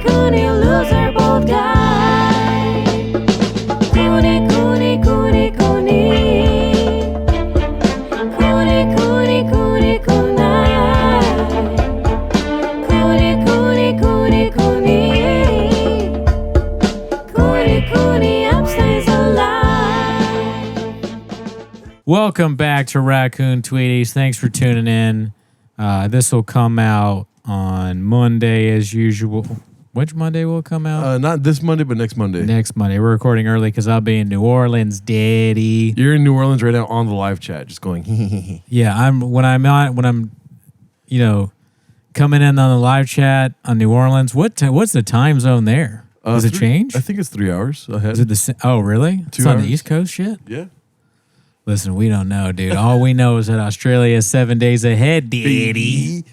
Cooney, loser, bold guy. Cooney, Cooney, Cooney, Cooney. Cooney, Cooney, Cooney, Cooney. Cooney, Cooney, Cooney, Cooney. Cooney, Cooney, upstays alive. Welcome back to Raccoon Tweeties. Thanks for tuning in. This will come out on Monday as usual. Which Monday will it come out? Not this Monday, but next Monday. Next Monday. We're recording early because I'll be in New Orleans, Daddy. You're in New Orleans right now on the live chat, just going. Yeah, when I'm coming in on the live chat on New Orleans. What's the time zone there? Does it change? I think it's 3 hours ahead. Is it oh, really? 2 It's on hours. the East Coast shit? Yeah. Listen, we don't know, dude. All we know is that Australia is 7 days ahead, Daddy.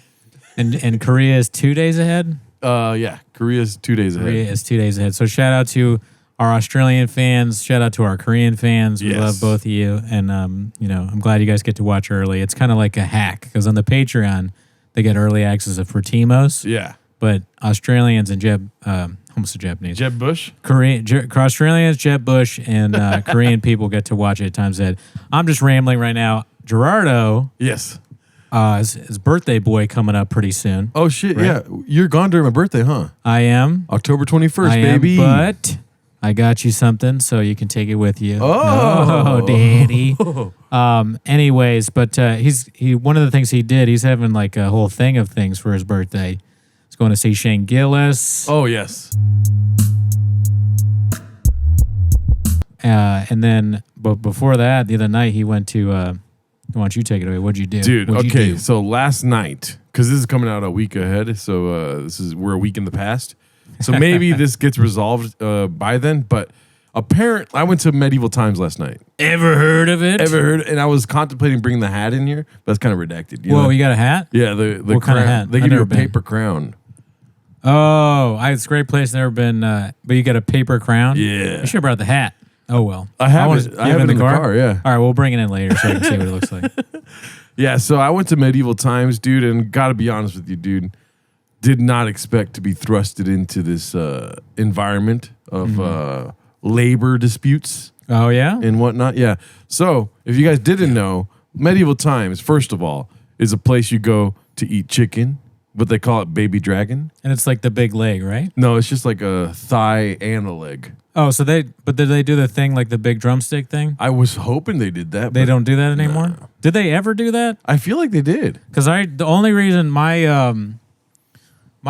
And Korea is 2 days ahead? Yeah. Korea's 2 days ahead. Korea is 2 days ahead. So shout out to our Australian fans. Shout out to our Korean fans. We Yes. love both of you. And, I'm glad you guys get to watch early. It's kind of like a hack because on the Patreon, they get early access for Timos. Yeah. But Australians and almost Japanese. Jeb Bush? Australians, Jeb Bush, and Korean people get to watch it at times ahead. I'm just rambling right now. Gerardo, Yes. his birthday boy coming up pretty soon. Oh, shit. Right. Yeah. You're gone during my birthday, huh? I am. October 21st, I baby. am, but I got you something so you can take it with you. Oh. Daddy. Anyways, but he one of the things he did, he's having like a whole thing of things for his birthday. He's going to see Shane Gillis. Oh, yes. And then, but before that, the other night he went to. Why don't you take it away? What'd you do, Dude, What'd you okay. do? So last night, because this is coming out a week ahead, so we're a week in the past. So maybe this gets resolved by then. But I went to Medieval Times last night. Ever heard of it? Ever heard? And I was contemplating bringing the hat in here, but it's kind of redacted. You Whoa, know? you got a hat? Yeah, the What kind of crown. hat? They I've give you never a been. paper crown. Oh, it's a great place. Never been, but you got a paper crown? Yeah. You should have brought the hat. Oh, well. I have want it. to- I you have it in the car, yeah. All right, we'll bring it in later so I can see what it looks like. Yeah, so I went to Medieval Times, dude, and gotta be honest with you, dude, did not expect to be thrusted into this environment of labor disputes Oh, yeah? and whatnot. Yeah. So if you guys didn't know, Medieval Times, first of all, is a place you go to eat chicken, but they call it Baby Dragon. And it's like the big leg, right? No, it's just like a thigh and a leg. Oh, so did they do the thing like the big drumstick thing? I was hoping they did that. They but don't do that anymore? Did they ever do that? I feel like they did. Because the only reason my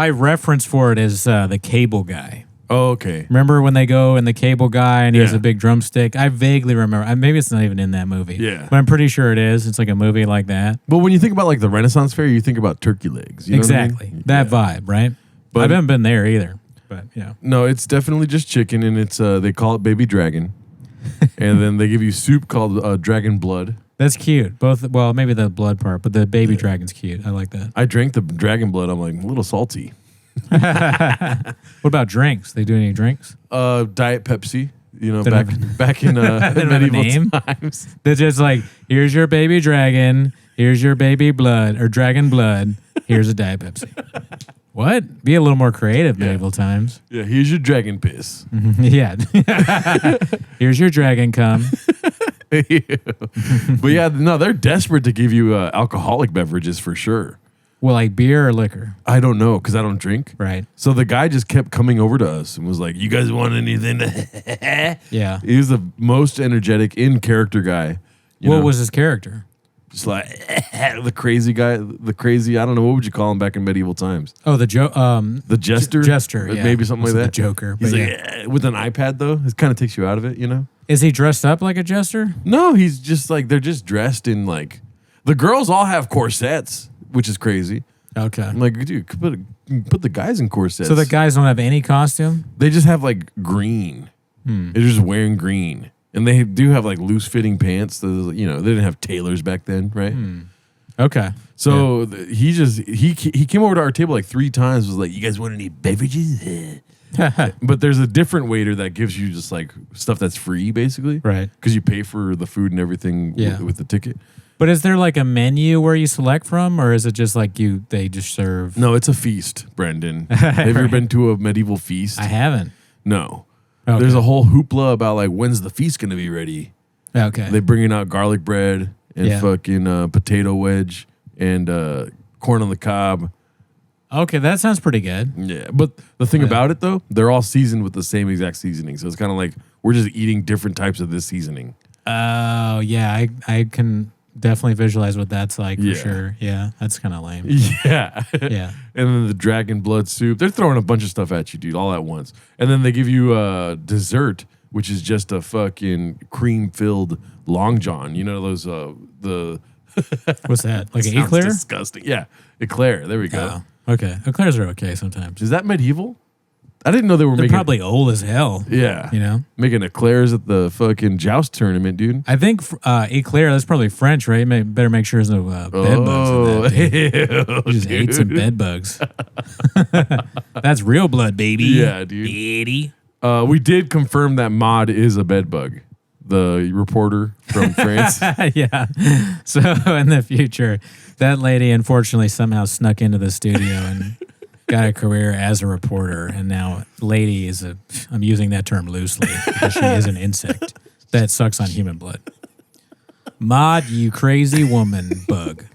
reference for it is the cable guy. Oh, okay. Remember when they go and the cable guy and he has Yeah. a big drumstick? I vaguely remember. Maybe it's not even in that movie. Yeah. But I'm pretty sure it is. It's like a movie like that. But when you think about like the Renaissance Fair, you think about turkey legs. You know what I mean? Exactly. That vibe, right? But- I haven't been there either. But, No, it's definitely just chicken, and it's they call it Baby Dragon, and then they give you soup called Dragon Blood. That's cute. Well, maybe the blood part, but the baby dragon's cute. I like that. I drank the Dragon Blood. I'm like a little salty. What about drinks? They do any drinks? Diet Pepsi. You know, They back don't back in They don't have a medieval name? times. They're just like, here's your baby dragon, here's your baby blood, or dragon blood, here's a Diet Pepsi. What? Be a little more creative, medieval times. Yeah, here's your dragon piss. Yeah. Here's your dragon cum. But yeah, no, they're desperate to give you alcoholic beverages for sure. Well, like beer or liquor, I don't know because I don't drink. right? So the guy just kept coming over to us and was like, "You guys want anything?" Yeah. He was the most energetic in character guy. You What know? was his character? Just like the crazy guy, I don't know, what would you call him back in medieval times? Oh, the The jester? Jester, yeah. Maybe something like Wasn't that. the Joker, He's but like, yeah. with an iPad, though. It kind of takes you out of it, you know? Is he dressed up like a jester? No, he's just like, they're just dressed in like, the girls all have corsets, which is crazy. Okay. I'm like, dude, put the guys in corsets. So the guys don't have any costume? They just have like green. They're just wearing green. And they do have like loose fitting pants. You know, they didn't have tailors back then, right? Okay. So he came over to our table like 3 times. Was like, "You guys want any beverages?" But there's a different waiter that gives you just like stuff that's free, basically, Right. Because you pay for the food and everything Yeah. with the ticket. But is there like a menu where you select from, or is it just like they just serve? No, it's a feast, Brendan. Have you ever been to a medieval feast? I haven't. No. Okay. There's a whole hoopla about like when's the feast going to be ready. Okay. They bringing out garlic bread and fucking potato wedge and corn on the cob. Okay, that sounds pretty good. Yeah, but the thing about it though, they're all seasoned with the same exact seasoning. So it's kind of like we're just eating different types of this seasoning. Oh, yeah. I can definitely visualize what that's like Yeah. for sure. Yeah, that's kind of lame. Yeah. Yeah. And then the dragon blood soup. They're throwing a bunch of stuff at you, dude, all at once. And then they give you dessert, which is just a fucking cream-filled long john. You know those the What's that? Like an sounds eclair? disgusting. Yeah, eclair. There we go. Oh, okay. Eclairs are okay sometimes. Is that medieval? I didn't know they were They're making probably old as hell. Yeah. You know? Making eclairs at the fucking joust tournament, dude. I think eclair, that's probably French, right? Better make sure there's no bed bugs in that. Ew, You just ate some bed bugs. That's real blood, baby. Yeah, dude. Baby. We did confirm that Maud is a bed bug. The reporter from France. Yeah. So in the future, that lady unfortunately somehow snuck into the studio and got a career as a reporter. And now lady is I'm using that term loosely because she is an insect that sucks on human blood. Maud, you crazy woman bug.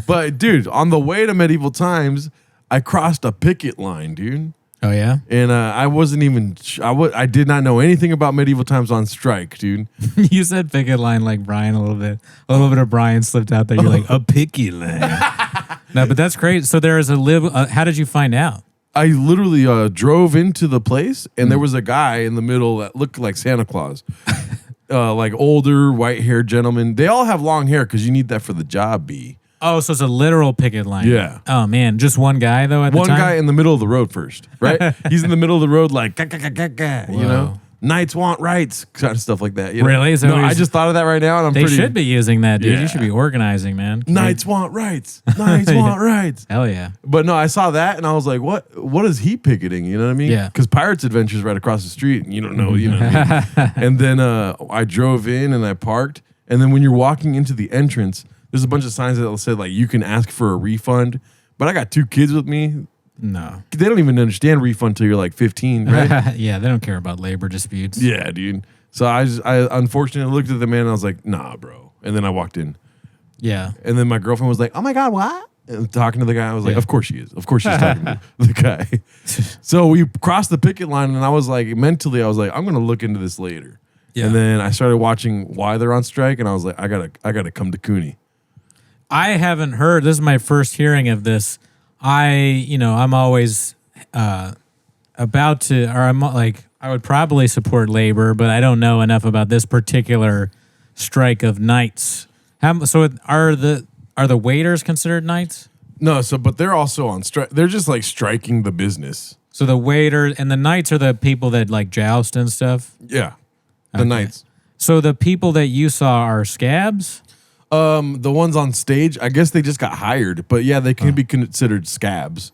But dude, on the way to medieval times, I crossed a picket line, dude. Oh, yeah? And I wasn't even, I did not know anything about medieval times on strike, dude. You said picket line like Brian a little bit. A little bit of Brian slipped out there. You're like, a picket line. No, but that's great. So there is how did you find out? I literally drove into the place and there was a guy in the middle that looked like Santa Claus. Like older, white-haired gentleman. They all have long hair because you need that for the job, B. Oh, so it's a literal picket line. Yeah. Oh, man. Just one guy, though, at the time? One guy in the middle of the road first, right? He's in the middle of the road like, you know? Knights want rights, kind of stuff like that. You know? Really? Is that No, what I just thought of that right now, and I'm They pretty... should be using that, dude. Yeah. You should be organizing, man. Knights want rights. Knights want rights. Hell yeah. But no, I saw that, and I was like, what is he picketing? You know what I mean? Yeah. Because Pirates Adventure's right across the street, and you don't know, you know what I mean? And then I drove in, and I parked, and then when you're walking into the entrance, there's a bunch of signs that said, like, you can ask for a refund. But I got 2 kids with me. No. They don't even understand refund until you're like 15, right? Yeah, they don't care about labor disputes. Yeah, dude. So I unfortunately looked at the man and I was like, nah, bro. And then I walked in. Yeah. And then my girlfriend was like, oh my God, what? And talking to the guy, I was like, Yeah. of course she is. Of course she's talking to the guy. So we crossed the picket line and I was like, mentally, I was like, I'm going to look into this later. Yeah. And then I started watching why they're on strike and I was like, I gotta come to Cooney. I haven't heard. This is my first hearing of this. I'm always about to, or I'm like, I would probably support labor, but I don't know enough about this particular strike of knights. So are the waiters considered knights? No, but they're also on strike. They're just like striking the business. So the waiters and the knights are the people that like joust and stuff. Yeah. The knights. So the people that you saw are scabs? The ones on stage, I guess they just got hired, but yeah, they can be considered scabs.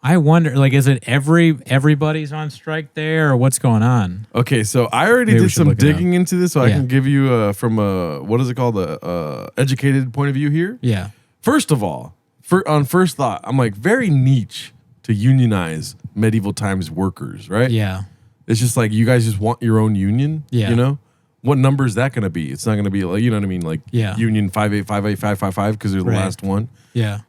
I wonder, like, is it everybody's on strike there, or what's going on? Okay, so I already Maybe we did should some look it up. digging into this, so I Yeah. can give you from a what is it called, a educated point of view here. Yeah. First of all, on first thought, I'm like very niche to unionize medieval times workers, right? Yeah. It's just like you guys just want your own union. Yeah. You know, what number is that going to be? It's not going to be like, you know what I mean, like Yeah. Union 5858555 because they're the Right. last one. Yeah.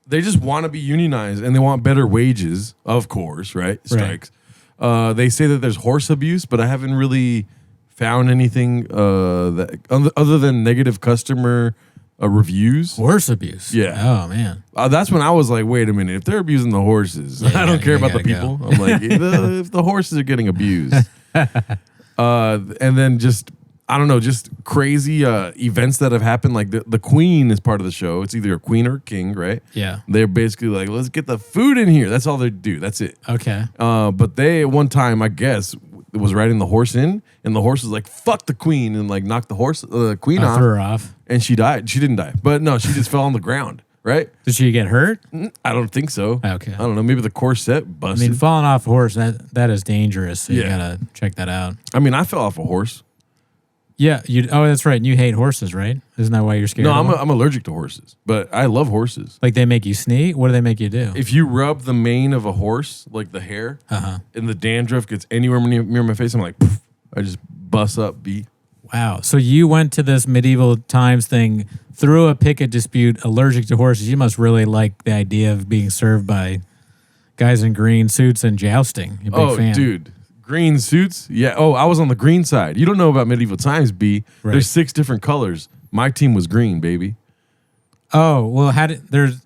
They just want to be unionized and they want better wages, of course, right? Strikes. They say that there's horse abuse, but I haven't really found anything that other than negative customer reviews. Horse abuse. Yeah. Oh, man. That's when I was like, wait a minute, if they're abusing the horses, Yeah, I don't care you about the gotta go. people. I'm like, if the horses are getting abused. And then just, I don't know, just crazy events that have happened. Like the queen is part of the show. It's either a queen or a king, right? Yeah. They're basically like, let's get the food in here. That's all they do. That's it. Okay. But they, at one time, I guess, was riding the horse in, and the horse was like, fuck the queen, and like knocked the queen off. Threw her off. And she died. She didn't die. But no, she just fell on the ground, right? Did she get hurt? I don't think so. Okay. I don't know. Maybe the corset I busted. mean, falling off a horse, that is dangerous. So you Yeah. got to check that out. I fell off a horse. Yeah. Oh, that's right. And you hate horses, right? Isn't that why you're scared? No, of them? I'm allergic to horses, but I love horses. Like they make you sneeze. What do they make you do? If you rub the mane of a horse, like the hair, and the dandruff gets anywhere near my face, I'm like, poof, I just bust up, B. Wow. So you went to this medieval times thing through a picket dispute, allergic to horses. You must really like the idea of being served by guys in green suits and jousting. You're a big fan. Dude. Green suits? Yeah. Oh, I was on the green side. You don't know about medieval times, B. Right. There's 6 different colors. My team was green, baby. Oh, well, there's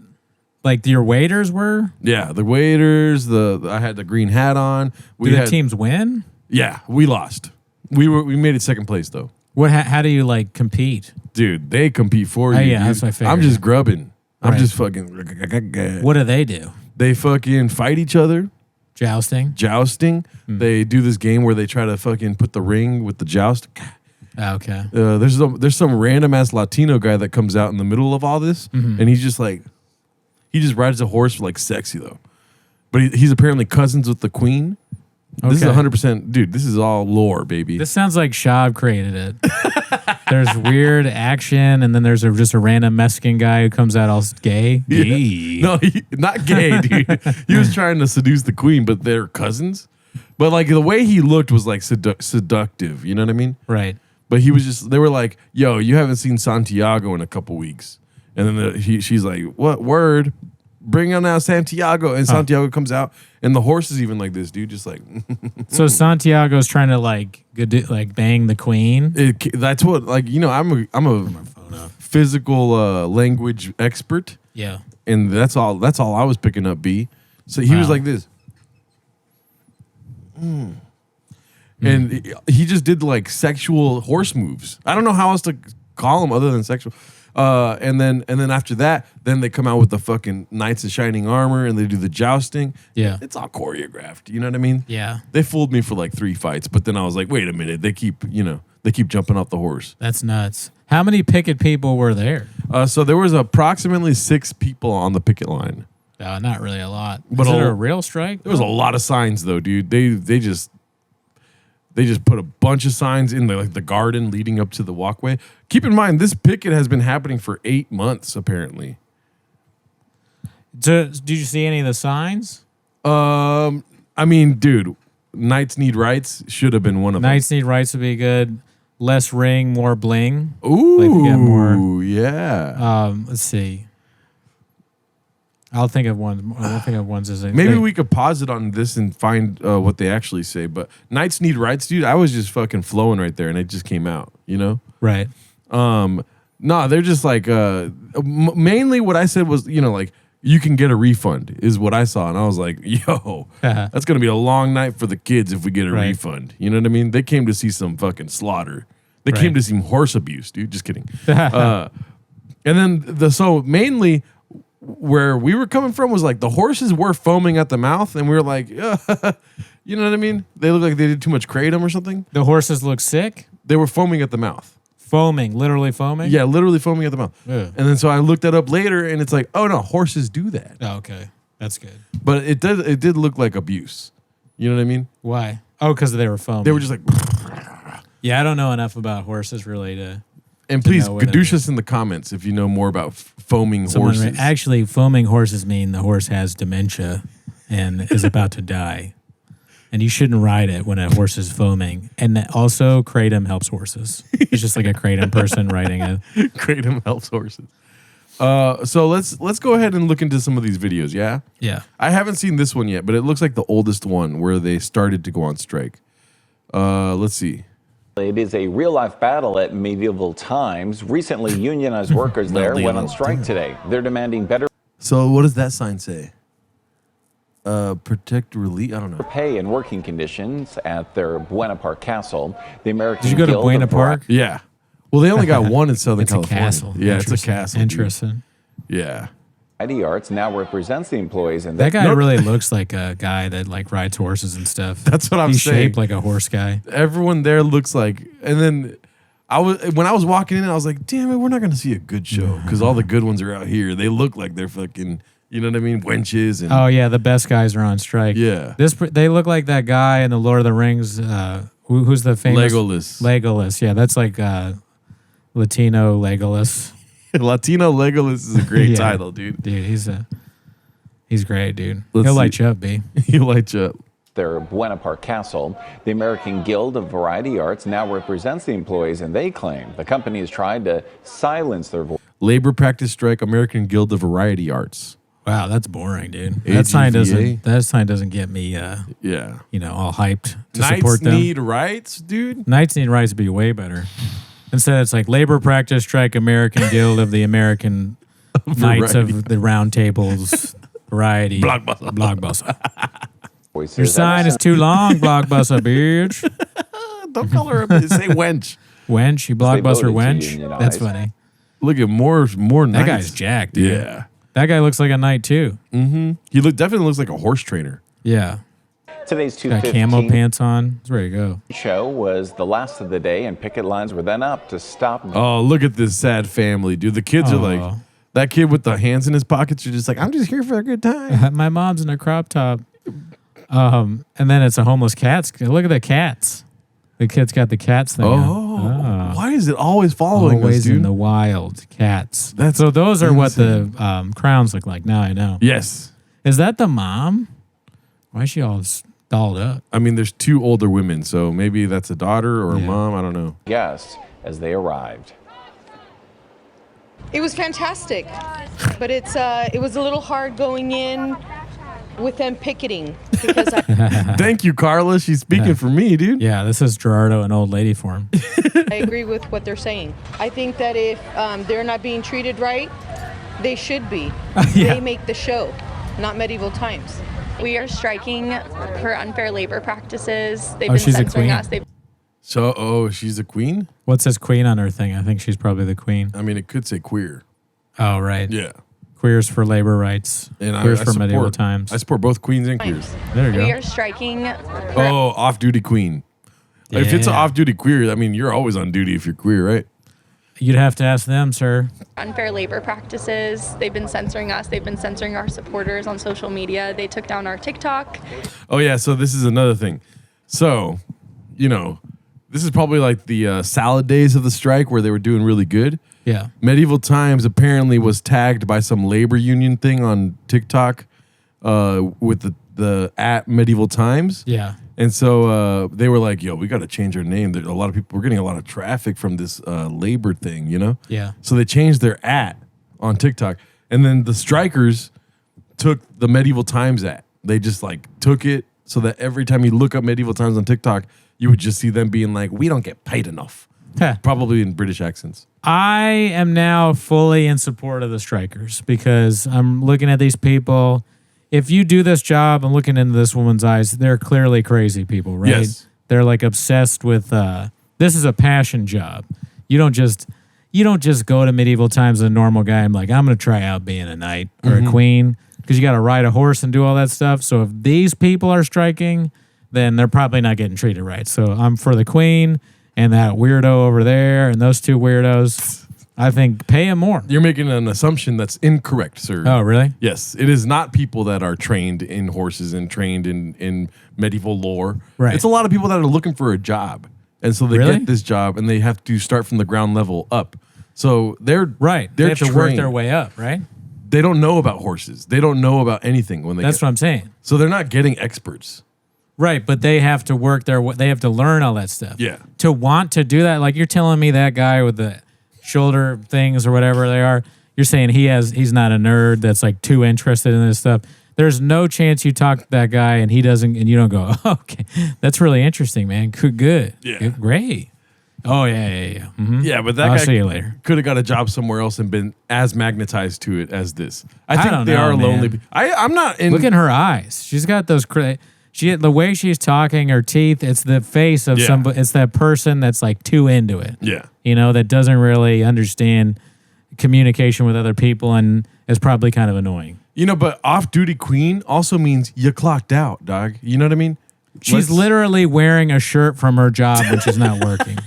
like your waiters were? Yeah, the waiters, I had the green hat on. Did the teams win? Yeah, we lost. We made it second place though. How do you like compete? Dude, they compete for you. Yeah, dude. that's my favorite. I'm just grubbing. I'm Right. just fucking. What do they do? They fucking fight each other. Jousting? Jousting. They do this game where they try to fucking put the ring with the joust. Okay. There's some random ass Latino guy that comes out in the middle of all this, and he's just like, he just rides a horse like sexy though, but he's apparently cousins with the queen. This is Okay. 100%, dude. This is all lore, baby. This sounds like Shab created it. There's weird action, and then there's just a random Mexican guy who comes out all gay. Yeah. Gay. No, not gay, dude. He was trying to seduce the queen, but they're cousins. But like the way he looked was like seductive. You know what I mean? Right. But he was just. They were like, "Yo, you haven't seen Santiago in a couple weeks," and then she's like, "What word? Bring on now Santiago," and Santiago comes out, and the horse is even like this, dude. Just like, So Santiago's trying to like bang the queen. that's what like I'm a physical language expert. Yeah. And that's all I was picking up, B. So he was Wow. like this. And he just did like sexual horse moves. I don't know how else to call them other than sexual. And then after that, then they come out with the fucking knights in shining armor and they do the jousting. Yeah. It's all choreographed. You know what I mean? Yeah. They fooled me for like 3 fights, but then I was like, wait a minute. They keep jumping off the horse. That's nuts. How many picket people were there? So there was approximately 6 people on the picket line. Not really a lot. But Is it a real strike? There was a lot of signs though, dude. They just put a bunch of signs in the garden leading up to the walkway. Keep in mind, this picket has been happening for 8 months, apparently. Did you see any of the signs? I mean, dude, Knights Need Rights should have been one of Knights need rights would be good. Less ring, more bling. them. Ooh, Like to get more. yeah. Let's see. I'll think of one. I'll think of ones as a Maybe we could pause it on this and find what they actually say. But Knights Need Rights, dude, I was just fucking flowing right there, and it just came out, you know? right. No, they're just like mainly what I said was, like you can get a refund is what I saw, and I was like, yo, that's gonna be a long night for the kids if we get a Right. refund. You know what I mean? They came to see some fucking slaughter. They Right. came to see horse abuse, dude. Just kidding. And then so mainly where we were coming from was like the horses were foaming at the mouth, and we were like, you know what I mean? They look like they did too much kratom or something. The horses look sick. They were foaming at the mouth. Foaming, literally foaming. Yeah, literally foaming at the mouth. Ugh. And then so I looked that up later, and it's like, oh no, horses do that. Oh, okay, that's good. But it did look like abuse. You know what I mean? Why? Oh, because they were foaming. They were just like, Yeah, I don't know enough about horses really to. and please know what it gadoosh us in the comments if you know more about foaming Someone horses. Actually, foaming horses mean the horse has dementia and is about to die. And you shouldn't ride it when a horse is foaming. And also, kratom helps horses. It's just like a kratom person riding it. Kratom helps horses. So let's go ahead and look into some of these videos. Yeah, Yeah. I haven't seen this one yet, but it looks like the oldest one where they started to go on strike. Let's see. It is a real-life battle at medieval times. Recently, unionized workers there went on strike today. They're demanding better So what does that sign say? Protect, relief. I don't know. pay and working conditions at their Buena Park Castle. The American Did you go to Guild Buena of Park? Yeah. Well, they only got one in Southern It's California. a castle. Yeah, it's a Interesting. castle. dude. Interesting. Yeah. Variety Arts now represents the employees in That guy Nope. really looks like a guy that like rides horses and stuff. That's what I'm He's saying. shaped like a horse guy. Everyone there looks like, and then when I was walking in, I was like, damn it, we're not going to see a good show because all the good ones are out here. They look like they're fucking, you know what I mean, wenches and Oh yeah, the best guys are on strike. yeah. They look like that guy in the Lord of the Rings Who's the famous Legolas. Legolas, yeah, that's like Latino Legolas. Latino Legolas is a great Yeah. title, dude. Dude, he's great, dude. Let's He'll see. light you up, B. He'll light you up. Their Buena Park Castle. The American Guild of Variety Arts now represents the employees, and they claim the company has tried to silence their voice. Labor practice strike, American Guild of Variety Arts. Wow, that's boring, dude. AGVA? That sign doesn't get me Yeah. all hyped to Knights support them. need rights, dude. Knights need rights to be way better. Instead, it's like labor practice strike, American Guild of the American Knights of the Round Tables Variety Blockbuster. Voices Your sign is too long, Blockbuster, bitch. Don't call her a say wench. Wench, you Blockbuster voted to wench. unionize. That's funny. Look at more That knights. guy's jacked, dude. Yeah. That guy looks like a knight too. He definitely looks like a horse trainer. Yeah. Today's Got camo 2:15 pants on. He's ready to go. show was the last of the day, and picket lines were then up to stop. Oh, look at this sad family, dude. The kids are like, Aw. that kid with the hands in his pockets. You're just like, I'm just here for a good time. My mom's in a crop top. And then it's a homeless cat. Look at the cats. The kid's got the cats thing. on. Why is it always following us, Always dude? in the wild, cats. That's So those are what insane. the crowns look like. Now I know. Yes. Is that the mom? Why is she all dolled up? I mean, there's two older women, so maybe that's a daughter or a Yeah. mom. I don't know. Guests as they arrived. It was fantastic, but it was a little hard going in with them picketing because Thank you, Carla. She's speaking for me, dude. Yeah, this is Gerardo, an old lady form. I agree with what they're saying. I think that if they're not being treated right, they should be. Yeah. They make the show, not medieval times. We are striking for unfair labor practices. They've Oh, been she's a censoring queen. us. So, she's a queen? What says queen on her thing? I think she's probably the queen. I mean, it could say queer. Oh, right. Yeah. Queers for labor rights. And Queers I for medieval support, times. I support both queens and queers. There you We go. are striking for Oh, off-duty queen. If it's an Yeah. off-duty queer, I mean, you're always on duty if you're queer, right? You'd have to ask them, sir. unfair labor practices. They've been censoring us. They've been censoring our supporters on social media. They took down our TikTok. Oh, yeah, so this is another thing. So, this is probably like the salad days of the strike where they were doing really good. Yeah. Medieval Times apparently was tagged by some labor union thing on TikTok with the at Medieval Times. Yeah. And so they were like, yo, we got to change our name. There's a lot of people, we're getting a lot of traffic from this labor thing, Yeah. So they changed their at on TikTok. And then the strikers took the Medieval Times at. They just like took it so that every time you look up Medieval Times on TikTok, you would just see them being like, we don't get paid enough. Heh. Probably in British accents. I am now fully in support of the strikers because I'm looking at these people. If you do this job, I'm looking into this woman's eyes. They're clearly crazy people, right? Yes. They're like obsessed with. This is a passion job. You don't just go to Medieval Times as a normal guy. I'm like, I'm gonna try out being a knight or a queen because you got to ride a horse and do all that stuff. So if these people are striking, then they're probably not getting treated right. So I'm for the queen and that weirdo over there and those two weirdos. I think pay them more. You're making an assumption that's incorrect, sir. Oh, really? Yes, it is not people that are trained in horses and trained in medieval lore. Right. It's a lot of people that are looking for a job. And so they Really? get this job and they have to start from the ground level up. So they're Right. They're They have to work trained. their way up, right? They don't know about horses. They don't know about anything when they That's get, what I'm saying. So they're not getting experts. Right, but they have to work they have to learn all that stuff. Yeah. To want to do that, like you're telling me that guy with the shoulder things or whatever they are, you're saying he's not a nerd that's like too interested in this stuff. There's no chance you talk to that guy and he doesn't, and you don't go, oh, okay, that's really interesting, man. Good. Yeah. Great. Oh, yeah. Mhm. Yeah, but that I'll guy see you later. could have got a job somewhere else and been as magnetized to it as this. I think don't they know, are man. lonely. I'm not in. Look at her eyes. She's got those. The way she's talking, her teeth. It's the face of Yeah. somebody. It's that person that's like too into it. Yeah. That doesn't really understand communication with other people and is probably kind of annoying. But off-duty queen also means you clocked out, dog. You know what I mean? She's Let's- literally wearing a shirt from her job when she's not working.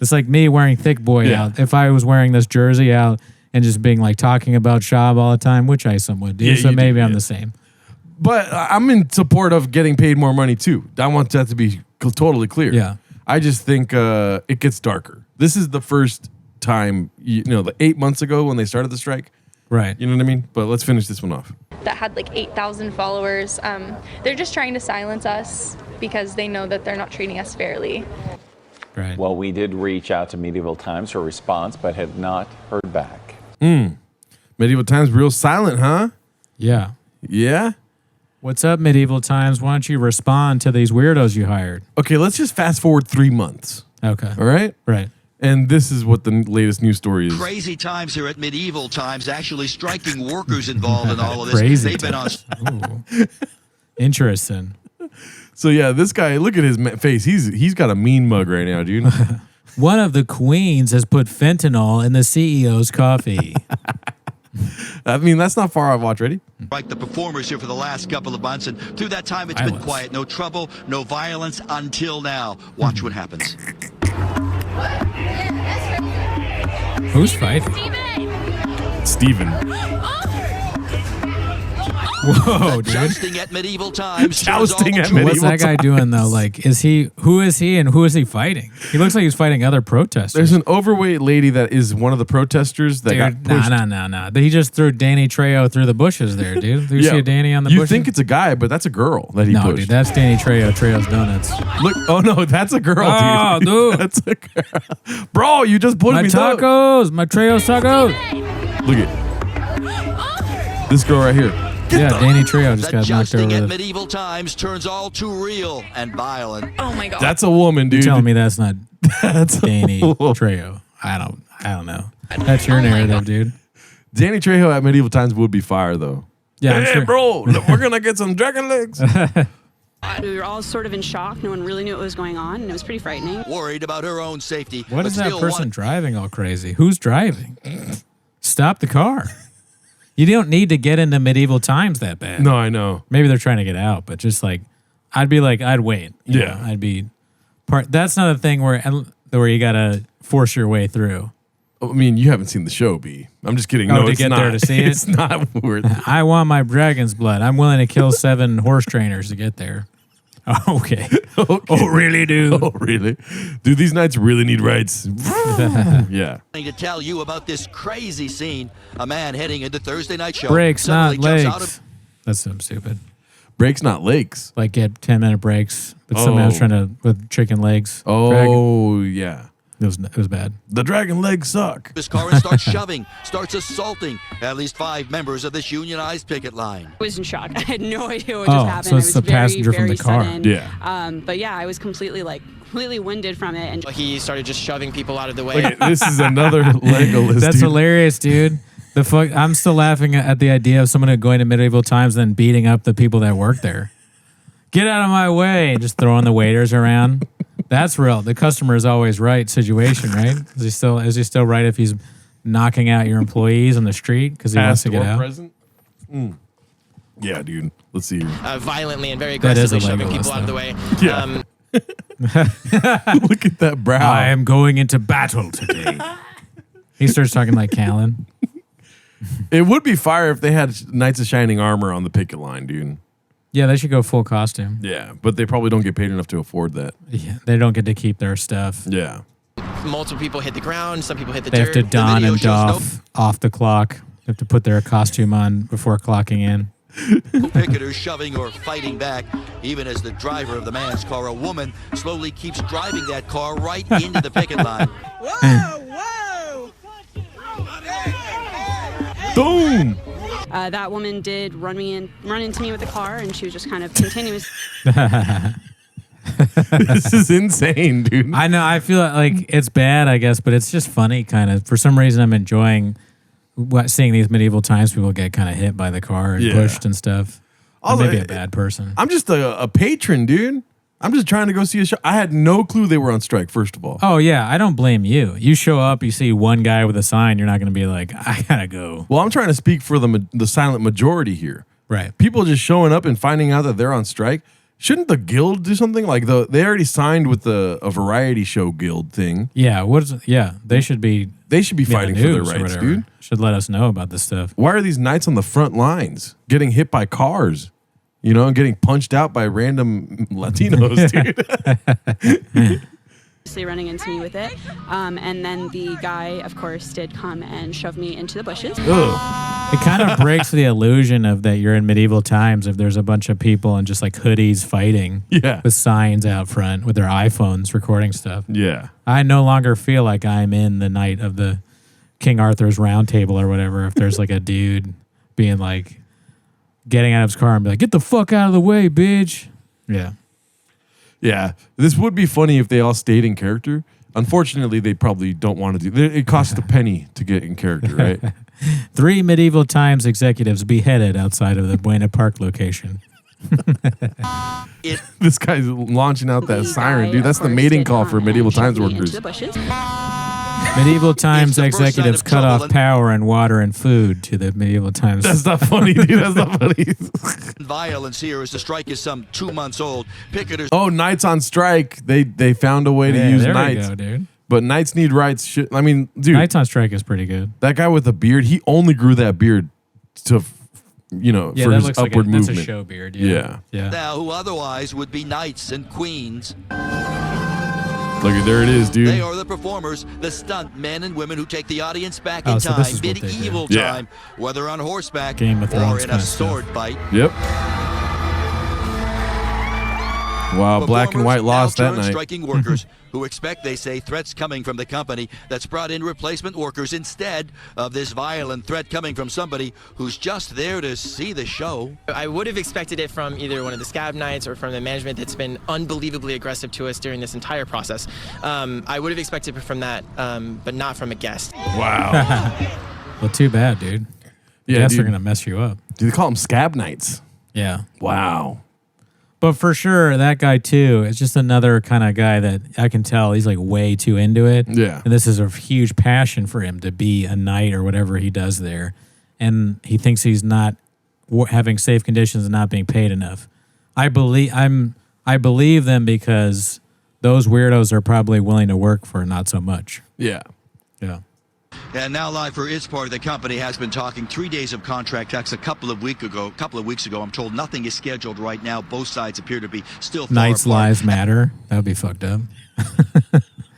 It's like me wearing thick boy Yeah. out. If I was wearing this jersey out and just being like talking about job all the time, which I somewhat do, Yeah, so you do, maybe I'm yeah. the same. But I'm in support of getting paid more money too. I want that to be totally clear. Yeah. I just think it gets darker. This is the first time, the 8 months ago when they started the strike. Right. You know what I mean? But let's finish this one off. That had like 8,000 followers. They're just trying to silence us because they know that they're not treating us fairly. Right. Well, we did reach out to Medieval Times for a response, but have not heard back. Medieval Times real silent, huh? Yeah. Yeah? What's up, Medieval Times? Why don't you respond to these weirdos you hired? Okay, let's just fast forward 3 months. Okay. All right? Right. And this is what the latest news story is. Crazy times here at Medieval Times, actually striking workers involved in all of this. Crazy They've been on. Ooh. Interesting. So yeah, this guy, look at his face. He's got a mean mug right now, dude. One of the queens has put fentanyl in the CEO's coffee. I mean, that's not far off. Watch, ready? Like the performers here for the last couple of months, and through that time it's been quiet. No trouble, no violence until now. Watch what happens. Who's fighting? Steven. Whoa, dude. Jousting at Medieval Times. Jousting at Turns all What's Medieval that guy doing though? Like, who is he and who is he fighting? He looks like he's fighting other protesters. There's an overweight lady that is one of the protesters that got Dude, pushed. nah. He just threw Danny Trejo through the bushes there, dude. Do you see a Danny on the You bushes? think it's a guy, but that's a girl that he no, pushed. dude, that's Danny Trejo. Trejo's Donuts. Look, oh no, that's a girl, Oh, dude. That's a girl. Bro, you just pushed My me. tacos, my Trejo tacos. Look at this girl right here. Yeah, Danny Trejo just The got knocked jousting over. at Medieval Times turns all too real and violent. Oh my God. That's a woman, dude. Telling me that's not That's Danny a woman. Trejo. I don't know. That's your narrative, dude. Danny Trejo at Medieval Times would be fire, though. Yeah, I'm hey, sure. bro, look, we're gonna get some dragon legs. We were all sort of in shock. No one really knew what was going on, and it was pretty frightening. Worried about her own safety. What but is that still person driving all crazy? Who's driving? Stop the car. You don't need to get into Medieval Times that bad. No, I know. Maybe they're trying to get out, but just like, I'd wait. You know, I'd be part. That's not a thing where you gotta force your way through. I mean, you haven't seen the show, B. I'm just kidding. Oh, No, to it's get not. there to see it? It's not worth it. I want my dragon's blood. I'm willing to kill 7 horse trainers to get there. Okay. Oh, really, dude? Oh, really? Dude, these knights really need rights. Yeah. to tell you about this crazy scene. A man heading into Thursday night show. Breaks, not suddenly jumps out legs. of- That's so stupid. Breaks, not lakes. Like get 10-minute breaks, but somebody was Oh. trying to with chicken legs. Oh, yeah. It was bad. The dragon legs suck. his car and starts shoving, starts assaulting at least 5 members of this unionized picket line. I was in shock. I had no idea what Oh, just happened. so it's it was the very, passenger from very the car. sudden. Yeah. But yeah, I was completely winded from it. And He started just shoving people out of the way. Look at, this is another Legolas. That's dude. hilarious, dude. The fuck! I'm still laughing at the idea of someone going to Medieval Times and then beating up the people that work there. Get out of my way! Just throwing the waiters around. That's real. The customer is always right situation, right? Is he still right if he's knocking out your employees on the street because he wants Past to get or out? present? Yeah, dude. Let's see. Violently and very That is a aggressively shoving Legolas, people out of the though. way. Yeah. Look at that brow. I am going into battle today. He starts talking like Callan. It would be fire if they had Knights of Shining Armor on the picket line, dude. Yeah, they should go full costume. Yeah, but they probably don't get paid enough to afford that. Yeah, they don't get to keep their stuff. Yeah. Multiple people hit the ground. Some people hit the They have dirt. to don video and shows doff off the clock. They have to put their costume on before clocking in. Picketers shoving or fighting back, even as the driver of the man's car, a woman, slowly keeps driving that car right into the picket line. Boom! that woman did run into me with the car, and she was just kind of continuous. This is insane, dude. I know. I feel like it's bad, I guess, but it's just funny, kind of. For some reason, I'm enjoying seeing these Medieval Times people get kind of hit by the car and Yeah. pushed and stuff. Or Also, maybe a bad person. I'm just a patron, dude. I'm just trying to go see a show. I had no clue they were on strike, first of all. Oh yeah, I don't blame you. You show up, you see one guy with a sign, you're not going to be like, I gotta go. Well, I'm trying to speak for the silent majority here. Right. People just showing up and finding out that they're on strike. Shouldn't the guild do something? Like they already signed with a variety show guild thing. Yeah. They should be. They should be in the fighting for their news or rights, whatever. dude. Should let us know about this stuff. Why are these knights on the front lines getting hit by cars? You know, and getting punched out by random Latinos, dude. Running into me with it. And then the guy, of course, did come and shove me into the bushes. Ugh. It kind of breaks the illusion of that you're in medieval times if there's a bunch of people in just like hoodies fighting with signs out front with their iPhones recording stuff. Yeah. I no longer feel like I'm in the night of the King Arthur's Round Table or whatever if there's like a dude being like getting out of his car and be like, get the fuck out of the way, bitch. Yeah. Yeah. This would be funny if they all stayed in character. Unfortunately, they probably don't want to do it. It costs a penny to get in character, right? 3 medieval times executives beheaded outside of the Buena Park location. This guy's launching out that siren, dude. That's the mating call for medieval times workers. Medieval times executives cut off power and water and food to the medieval times. That's not funny, dude. That's not funny. Violence here as the strike is some 2 months old. Picketers. Oh, Knights on strike. They found a way to use there Knights. We go, dude. But Knights need rights. I mean, dude. Knights on strike is pretty good. That guy with the beard, he only grew that beard to, for his upward movement. That's a show beard. Yeah. Now, who otherwise would be knights and queens. Look, there it is, dude. They are the performers, the stunt men and women who take the audience back in so time, this is what they medieval do. time, whether on horseback Game of Thrones or in kind a of stuff. sword fight. Yep. Wow, Black and White lost that night. Striking workers who expect, they say, threats coming from the company that's brought in replacement workers instead of this violent threat coming from somebody who's just there to see the show. I would have expected it from either one of the scab knights or from the management that's been unbelievably aggressive to us during this entire process. I would have expected it from that, but not from a guest. Wow. Well, too bad, dude. Yeah, Guests dude. are going to mess you up. Do they call them scab knights? Yeah. Wow. But for sure, that guy too is just another kind of guy that I can tell he's like way too into it. Yeah. And this is a huge passion for him to be a knight or whatever he does there. And he thinks he's not having safe conditions and not being paid enough. I believe them because those weirdos are probably willing to work for not so much. Yeah. Yeah. And now live for its part, the company has been talking 3 days of contract talks a couple of weeks ago. I'm told nothing is scheduled right now. Both sides appear to be still far Knights' apart. lives matter. That would be fucked up.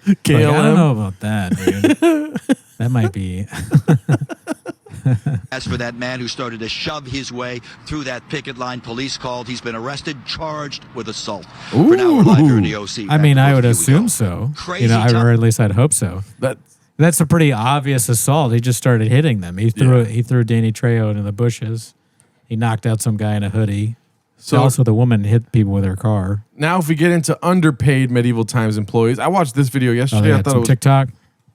KLM. I don't know about that, dude. That might be. As for that man who started to shove his way through that picket line, police called. He's been arrested, charged with assault. Ooh. For now, we're live here in the OC. I mean, I would assume so. Crazy or at least I'd hope so. That's a pretty obvious assault. He just started hitting them. He threw Danny Trejo into the bushes. He knocked out some guy in a hoodie. So also the woman hit people with her car. Now, if we get into underpaid medieval times employees, I watched this video yesterday. I thought it was TikTok.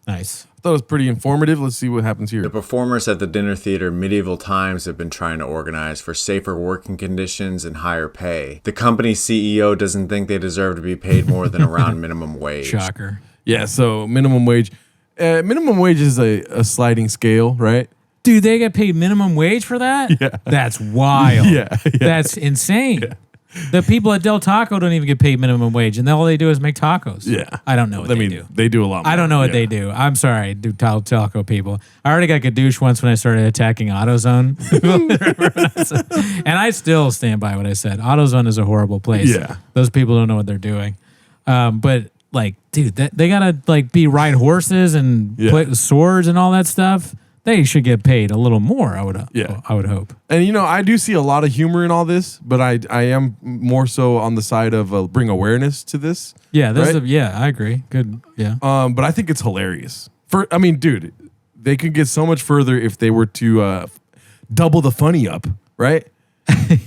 Nice. I thought it was pretty informative. Let's see what happens here. The performers at the dinner theater Medieval Times have been trying to organize for safer working conditions and higher pay. The company's CEO doesn't think they deserve to be paid more than around minimum wage. Shocker. Yeah, so minimum wage. Minimum wage is a sliding scale, right? Dude, they get paid minimum wage for that? Yeah. That's wild. Yeah. That's insane. Yeah. The people at Del Taco don't even get paid minimum wage, and all they do is make tacos. Yeah. I don't know what they do. They do a lot more. I don't know what they do. I'm sorry, Del Taco people. I already got gadoosh once when I started attacking AutoZone. And I still stand by what I said. AutoZone is a horrible place. Yeah. Those people don't know what they're doing. But, like, dude, they got to, like, ride horses and play swords and all that stuff. They should get paid a little more, I would hope. And, I do see a lot of humor in all this, but I am more so on the side of bring awareness to this. Yeah, right? I agree. Good, yeah. But I think it's hilarious. Dude, they could get so much further if they were to double the funny up, right?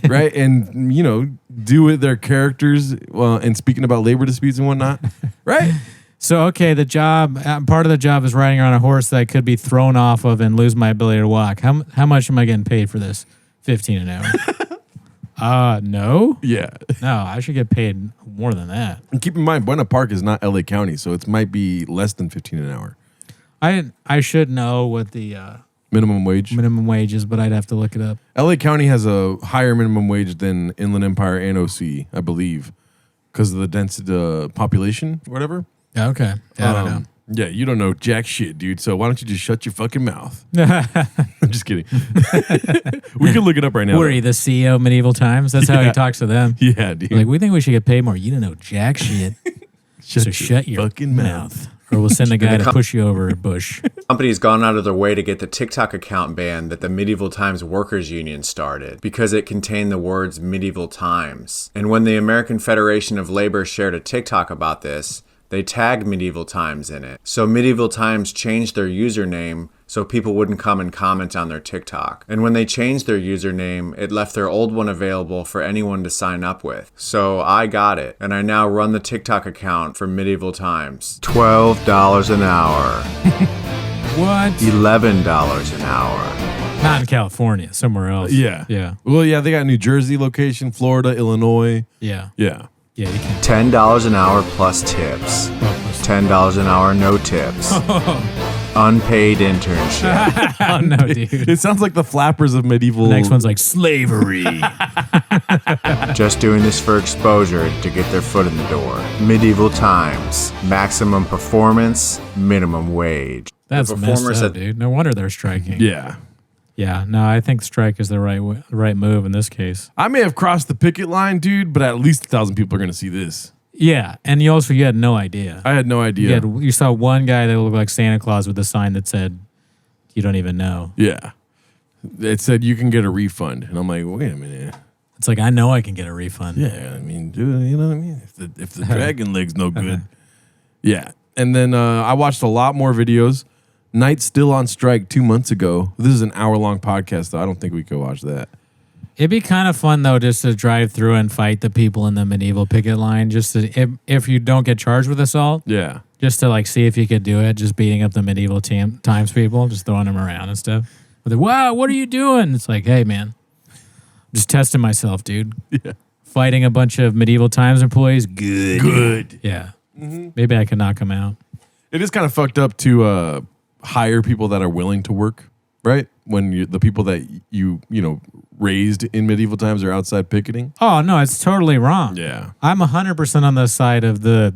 Right? And, do with their characters and speaking about labor disputes and whatnot, right? So, okay, the job, part of the job is riding around a horse that I could be thrown off of and lose my ability to walk. How much am I getting paid for this? $15 an hour. No? Yeah. No, I should get paid more than that. And keep in mind, Buena Park is not LA County, so it might be less than $15 an hour. I should know what the minimum wage is, but I'd have to look it up. LA County has a higher minimum wage than Inland Empire and OC, I believe, because of the density population or whatever. Yeah, okay. Yeah, I don't know. Yeah, you don't know jack shit, dude. So why don't you just shut your fucking mouth? I'm just kidding. We can look it up right now. Were you the CEO of Medieval Times? That's how he talks to them. Yeah, dude. Like, we think we should get paid more. You don't know jack shit. So shut your fucking mouth. Or we'll send a guy to push you over a bush. Company's gone out of their way to get the TikTok account banned that the Medieval Times Workers Union started because it contained the words medieval times. And when the American Federation of Labor shared a TikTok about this, they tagged Medieval Times in it. So Medieval Times changed their username so people wouldn't come and comment on their TikTok. And when they changed their username, it left their old one available for anyone to sign up with. So I got it, and I now run the TikTok account for Medieval Times. $12 an hour. What? $11 an hour. Not in California, somewhere else. Yeah. Yeah. Well, yeah, they got New Jersey location, Florida, Illinois. Yeah. Yeah. Yeah, you can. $10 an hour plus tips. $10 an hour, no tips. Unpaid internship. Oh, no, dude. It sounds like the flappers of medieval. The next one's like slavery. Just doing this for exposure to get their foot in the door. Medieval Times. Maximum performance, minimum wage. That's The messed performers up, at- dude. No wonder they're striking. Yeah. Yeah. No, I think strike is the right move in this case. I may have crossed the picket line, dude, but at least 1,000 people are going to see this. Yeah, and you had no idea. I had no idea. You saw one guy that looked like Santa Claus with a sign that said, "You don't even know." Yeah. It said you can get a refund. And I'm like, wait a minute. It's like, I know I can get a refund. Yeah, I mean, dude, you know what I mean? If the dragon leg's no good. Yeah. And then I watched a lot more videos. Knight's still on strike 2 months ago. This is an hour-long podcast, though. I don't think we could watch that. It'd be kind of fun, though, just to drive through and fight the people in the medieval picket line. Just to, if you don't get charged with assault, Yeah. just to like see if you could do it. Just beating up the medieval times people, just throwing them around and stuff. But they're, wow, what are you doing? It's like, hey, man, I'm just testing myself, dude. Yeah. Fighting a bunch of medieval times employees, good. Good. Yeah. Maybe I could knock them out. It is kind of fucked up to hire people that are willing to work, right? When the people that you raised in medieval times are outside picketing. Oh, no, it's totally wrong. Yeah. I'm 100% on the side of the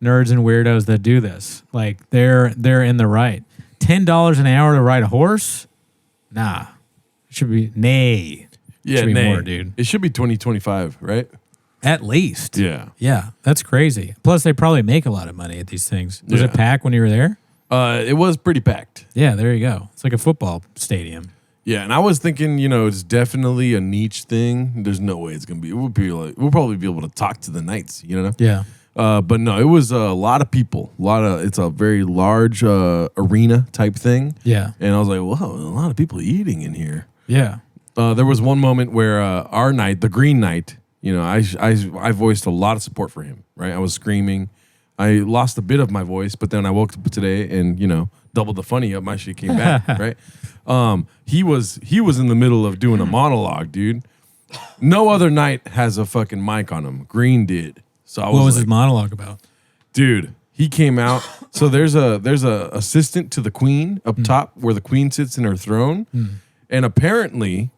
nerds and weirdos that do this. Like, they're in the right. $10 an hour to ride a horse? Nah. It should be, nay. Yeah, should be nay. more, dude. It should be 2025, right? At least. Yeah. Yeah, that's crazy. Plus, they probably make a lot of money at these things. Was Yeah. it packed when you were there? It was pretty packed. Yeah, there you go. It's like a football stadium. Yeah, and I was thinking, it's definitely a niche thing. There's no way it's gonna be. We'll probably be able to talk to the knights, Yeah. But no, it was a lot of people. It's a very large arena type thing. Yeah. And I was like, wow, a lot of people eating in here. Yeah. There was one moment where our knight, the Green Knight, I voiced a lot of support for him. Right, I was screaming. I lost a bit of my voice, but then I woke up today and doubled the funny up. My shit came back. Right. He was in the middle of doing a monologue, dude. No other knight has a fucking mic on him. Green did. So I was What was like, his monologue about? dude, he came out. So there's a assistant to the queen up top where the queen sits in her throne. And apparently,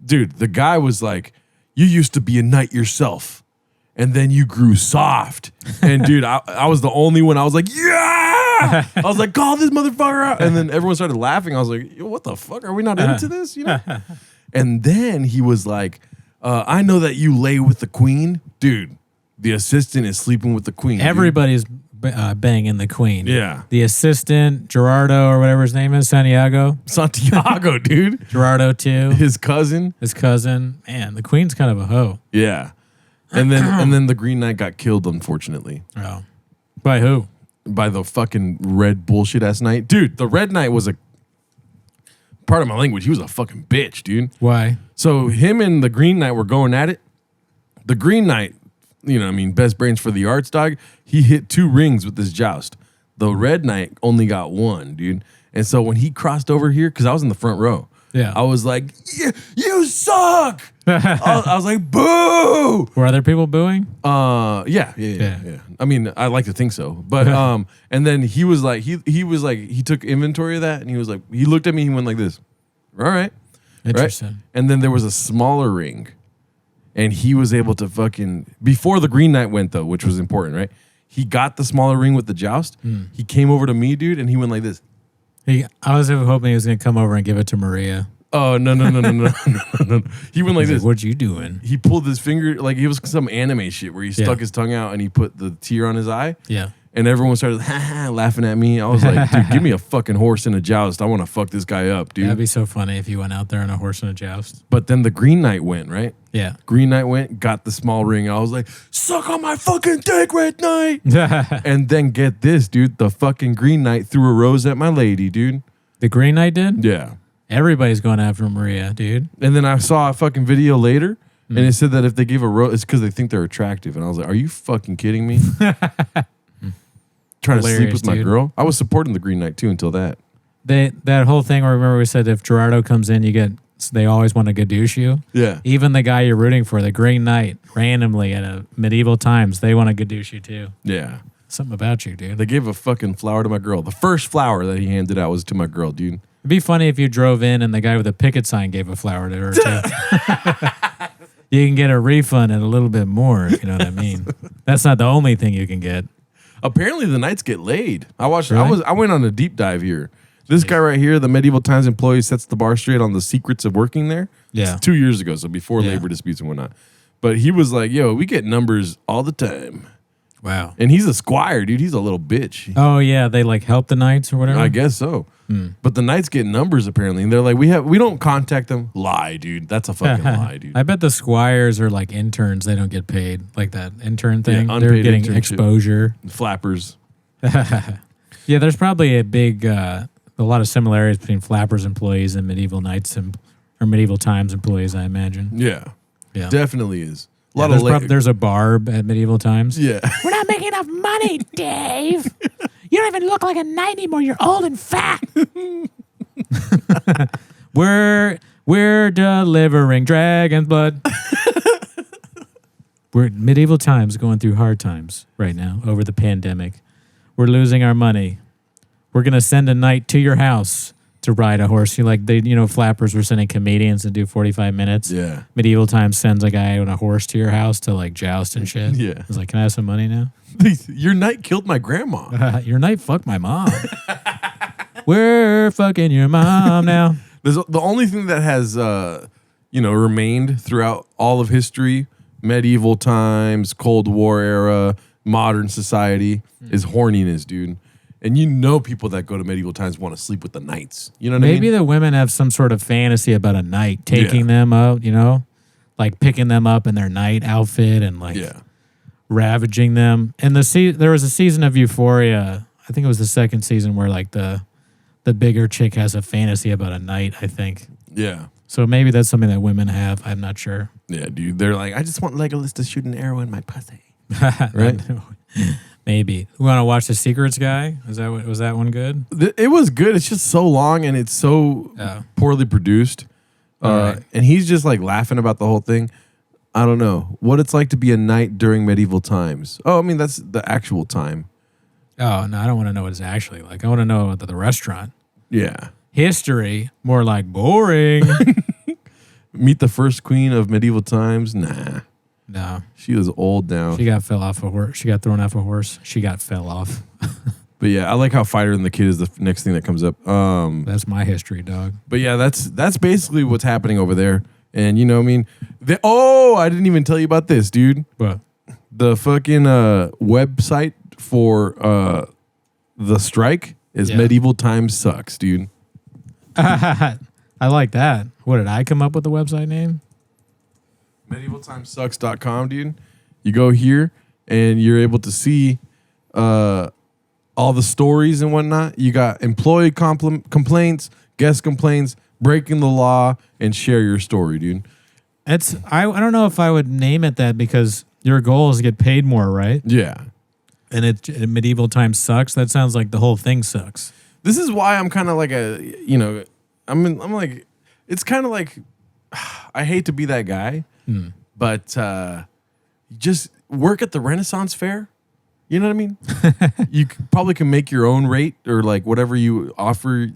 dude, the guy was like, you used to be a knight yourself. And then you grew soft. And dude, I was the only one. I was like, yeah! I was like, call this motherfucker out. And then everyone started laughing. I was like, yo, what the fuck? Are we not into this? And then he was like, I know that you lay with the queen. Dude, the assistant is sleeping with the queen. dude. Everybody's banging the queen. Yeah. The assistant, Gerardo or whatever his name is, Santiago, dude. Gerardo too. His cousin. Man, the queen's kind of a hoe. Yeah. And then the Green Knight got killed, unfortunately. Oh. By who? By the fucking red bullshit ass knight. Dude, the Red Knight was part of my language. He was a fucking bitch, dude. Why? So him and the Green Knight were going at it. The Green Knight, best brains for the arts, dog. He hit 2 rings with this joust. The Red Knight only got 1, dude. And so when he crossed over here, because I was in the front row, Yeah. I was like, yeah, you suck. I was like, boo. Were other people booing? Yeah. I mean, I like to think so. But and then he was like, he took inventory of that, and he was like, he looked at me, he went like this. All right. Interesting. Right? And then there was a smaller ring, and he was able to before the Green Knight went though, which was important, right? He got the smaller ring with the joust. He came over to me, dude, and he went like this. I was hoping he was going to come over and give it to Maria. Oh, no. He went like this. What you doing? He pulled his finger, like it was some anime shit where he stuck his tongue out and he put the tear on his eye. Yeah. And everyone started laughing at me. I was like, dude, give me a fucking horse and a joust. I want to fuck this guy up, dude. That'd be so funny if you went out there on a horse and a joust. But then the Green Knight went, right? Yeah. Green Knight went, got the small ring. I was like, suck on my fucking dick, Red Knight. And then get this, dude. The fucking Green Knight threw a rose at my lady, dude. The Green Knight did? Yeah. Everybody's going after Maria, dude. And then I saw a fucking video later, and it said that if they give a rose, it's because they think they're attractive. And I was like, are you fucking kidding me? Trying to sleep with my girl. I was supporting the Green Knight too until that. That whole thing where remember we said if Gerardo comes in, they always want to gadoosh you. Yeah. Even the guy you're rooting for, the Green Knight, randomly at a medieval times, they want to gadoosh you too. Yeah. Something about you, dude. They gave a fucking flower to my girl. The first flower that he handed out was to my girl, dude. It'd be funny if you drove in and the guy with a picket sign gave a flower to her too. You can get a refund and a little bit more, if you know what I mean. That's not the only thing you can get. Apparently the knights get laid. I watched. Really? I went on a deep dive here. This guy right here, the Medieval Times employee, sets the bar straight on the secrets of working there. Yeah. It's 2 years ago, so before labor disputes and whatnot. But he was like, "Yo, we get numbers all the time." Wow. And he's a squire, dude. He's a little bitch. Oh yeah, they like help the knights or whatever. I guess so. But the knights get numbers apparently, and they're like, we don't contact them. Lie, dude. That's a fucking lie, dude. I bet the squires are like interns. They don't get paid like that intern thing. Yeah, They're unpaid getting internship. exposure. Flappers. Yeah, there's probably a lot of similarities between Flappers employees and medieval knights or medieval times employees. I imagine. Yeah. Yeah. Definitely is. A lot There's, of there's a barb at medieval times. Yeah. We're not making enough money, Dave. You don't even look like a knight anymore. You're old and fat. We're delivering dragon's blood. We're medieval times going through hard times right now over the pandemic. We're losing our money. We're gonna send a knight to your house to ride a horse. Flappers were sending comedians to do 45 minutes. Yeah. Medieval times sends a guy on a horse to your house to like joust and shit. Yeah. It's like, can I have some money now? Your knight killed my grandma. Your knight fucked my mom. We're fucking your mom now. The only thing that has remained throughout all of history, medieval times, Cold War era, modern society, is horniness, dude. And people that go to medieval times want to sleep with the knights. You know what I mean? Maybe the women have some sort of fantasy about a knight taking them out, like picking them up in their knight outfit and like ravaging them. And there was a season of Euphoria, I think it was the second season, where like the bigger chick has a fantasy about a knight, I think. Yeah. So maybe that's something that women have. I'm not sure. Yeah, dude. They're like, I just want Legolas to shoot an arrow in my pussy. Right? Maybe. We want to watch The Secrets Guy? Was that one good? It was good. It's just so long and it's so poorly produced. Right. And he's just like laughing about the whole thing. I don't know what it's like to be a knight during medieval times. Oh, I mean, that's the actual time. Oh, no, I don't want to know what it's actually like. I want to know about the restaurant. Yeah. History, more like boring. Meet the first queen of medieval times. Nah. No. She was old now. She got thrown off a horse. She got fell off. But yeah, I like how Fighter and the Kid is the next thing that comes up. That's my history, dog. But yeah, that's basically what's happening over there. And I didn't even tell you about this, dude. What? The fucking website for the strike is Medieval Times Sucks, dude. I like that. What, did I come up with the website name? MedievalTimesSucks.com, dude. You go here and you're able to see all the stories and whatnot. You got employee complaints, guest complaints, breaking the law, and share your story, dude. I don't know if I would name it that because your goal is to get paid more, right? Yeah. And medieval times sucks. That sounds like the whole thing sucks. This is why I'm kind of like I'm like, it's kind of like, I hate to be that guy, but just work at the Renaissance Fair. You know what I mean? You probably can make your own rate or like whatever you offer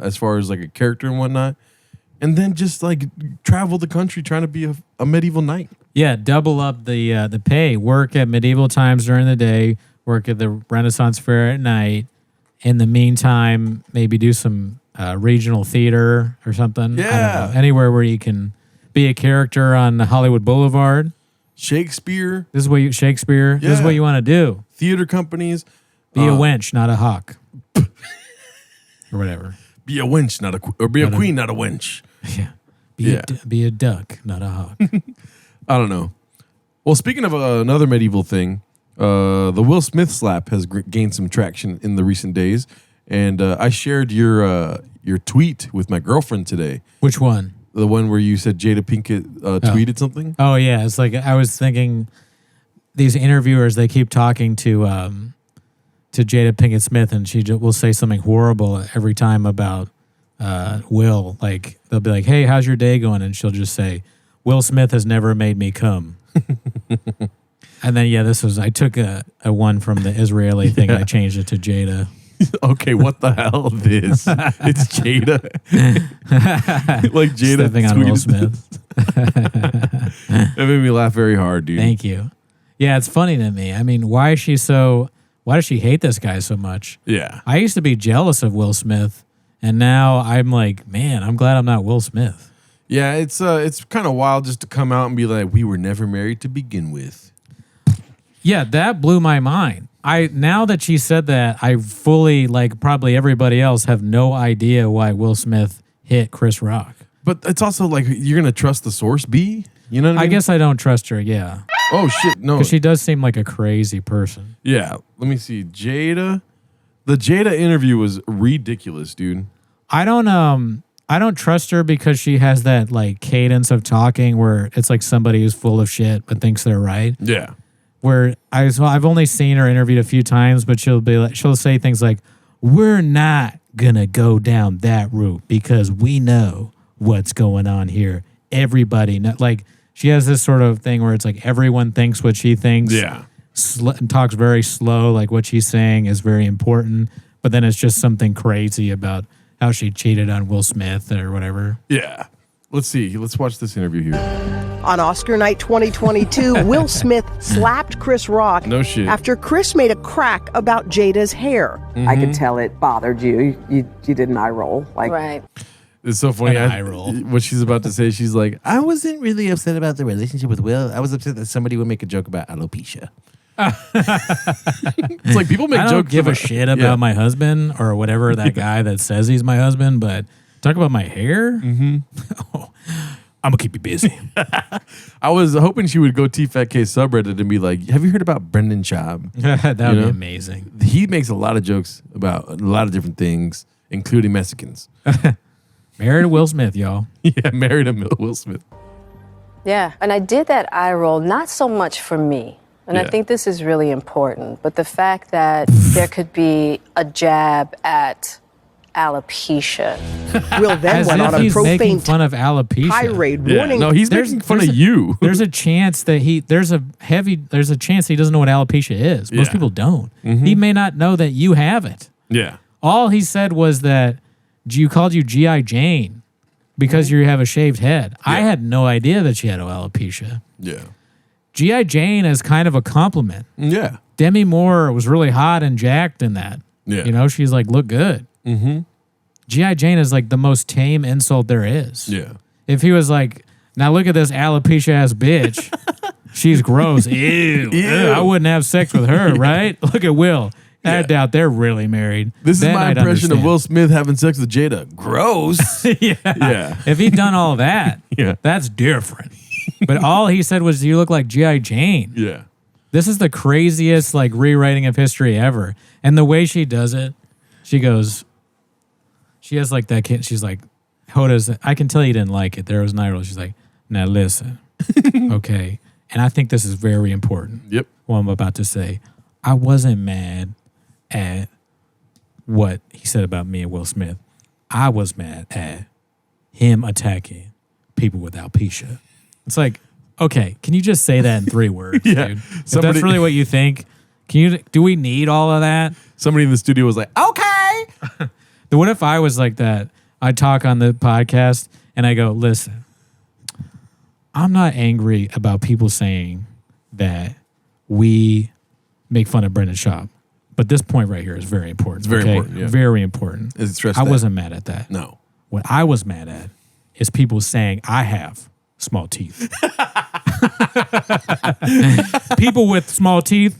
as far as like a character and whatnot. And then just like travel the country trying to be a medieval knight. Yeah, double up the pay. Work at medieval times during the day. work at the Renaissance Fair at night. In the meantime, maybe do some regional theater or something. I Yeah. don't know. Anywhere where you can be a character on Hollywood Boulevard. Shakespeare. This is what you Shakespeare. This is Yeah. what you want to do. Theater companies. Be a wench, not a hawk. Or whatever. Be a wench, not a or be a queen, not a wench. Yeah. Yeah. Be a duck, not a hawk. I don't know. Well, speaking of another medieval thing, the Will Smith slap has gained some traction in the recent days, and I shared your tweet with my girlfriend today. Which one? The one where you said Jada Pinkett tweeted something? Oh, yeah. It's like I was thinking these interviewers, they keep talking to Jada Pinkett Smith, and she will say something horrible every time about Will. Like, they'll be like, hey, how's your day going? And she'll just say, Will Smith has never made me come. And then, I took a one from the Israeli thing, and I changed it to Jada. Okay, what the hell this? It's Jada. Like Jada Stepping on Will Smith. That made me laugh very hard, dude. Thank you. Yeah, it's funny to me. I mean, why does she hate this guy so much? Yeah. I used to be jealous of Will Smith, and now I'm like, man, I'm glad I'm not Will Smith. Yeah, it's kind of wild just to come out and be like, we were never married to begin with. Yeah, that blew my mind. Now that she said that, I fully, like probably everybody else, have no idea why Will Smith hit Chris Rock. But it's also like, you're going to trust the source, B? You know what I mean? I guess I don't trust her, yeah. Oh, shit, no. Because she does seem like a crazy person. Yeah, let me see. Jada. The Jada interview was ridiculous, dude. I don't trust her because she has that like cadence of talking where it's like somebody who's full of shit but thinks they're right. Yeah. Where I've only seen her interviewed a few times, but she'll say things like, "We're not gonna go down that route because we know what's going on here. Everybody like she has this sort of thing where it's like everyone thinks what she thinks. Yeah. And talks very slow, like what she's saying is very important, but then it's just something crazy about how she cheated on Will Smith or whatever. Yeah. Let's see. Let's watch this interview here. On Oscar night 2022, Will Smith slapped Chris Rock No shit. after Chris made a crack about Jada's hair. I could tell it bothered you. You did an eye roll. Like, Right. It's so funny. An eye roll. What she's about to say, she's like, I wasn't really upset about the relationship with Will. I was upset that somebody would make a joke about alopecia. It's like people make I jokes. don't give a shit about my husband or whatever that guy that says he's my husband, but talk about my hair? Mm-hmm. I'm going to keep you busy. I was hoping she would go T-Fat-K subreddit and be like, have you heard about Brendan Schaub? That would be amazing. He makes a lot of jokes about a lot of different things, including Mexicans. Married to Will Smith, y'all. Yeah, married to Will Smith. Yeah, and I did that eye roll not so much for me, and I think this is really important, but the fact that there could be a jab at alopecia. Will then went on a he's making profane fun of alopecia. tirade warning. No, he's making fun of you. There's a chance that there's a chance he doesn't know what alopecia is. Most people don't. He may not know that you have it. Yeah. All he said was that you called you G.I. Jane because you have a shaved head. I had no idea that she had alopecia. Yeah. G.I. Jane is kind of a compliment. Yeah. Demi Moore was really hot and jacked in that. Yeah. You know, she's like, look good. Mm-hmm. G.I. Jane is like the most tame insult there is. Yeah. If he was like, now look at this alopecia ass bitch. She's gross. Ew. Ew. I wouldn't have sex with her, right? Look at Will. I doubt they're really married. This Then is my I'd impression of understand. Will Smith having sex with Jada. Gross. Yeah. If he'd done all that, Yeah. that's different. But all he said was, you look like G.I. Jane. Yeah. This is the craziest like rewriting of history ever. And the way she does it, she goes, she has like that kid. She's like, Hoda's, I can tell you didn't like it. There was an eye roll. She's like, now listen. Okay. And I think this is very important. Yep. What I'm about to say. I wasn't mad at what he said about me and Will Smith. I was mad at him attacking people with alopecia. It's like, okay, can you just say that in 3 words, Yeah. dude? If that's really what you think, do we need all of that? Somebody in the studio was like, okay. What if I was like that? I talk on the podcast and I go, listen, I'm not angry about people saying that we make fun of Brendan Schaub. But this point right here is very important. It's very important, yeah. Very important. I wasn't mad at that. No. What I was mad at is people saying I have small teeth. People with small teeth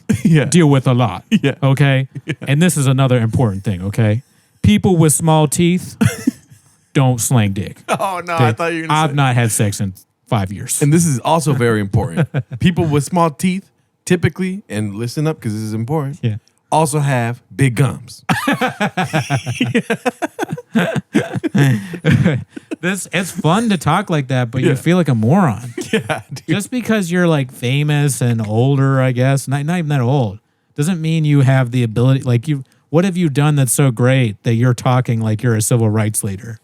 deal with a lot. Yeah. Okay? Yeah. And this is another important thing, okay? People with small teeth don't slang dick. Oh, no, I thought you were going to say. I've not had sex in 5 years. And this is also very important. People with small teeth typically, and listen up because this is important, also have big gums. It's fun to talk like that, but you feel like a moron. Yeah, dude. Just because you're like famous and older, I guess, not even that old, doesn't mean you have the ability. Like what have you done that's so great that you're talking like you're a civil rights leader?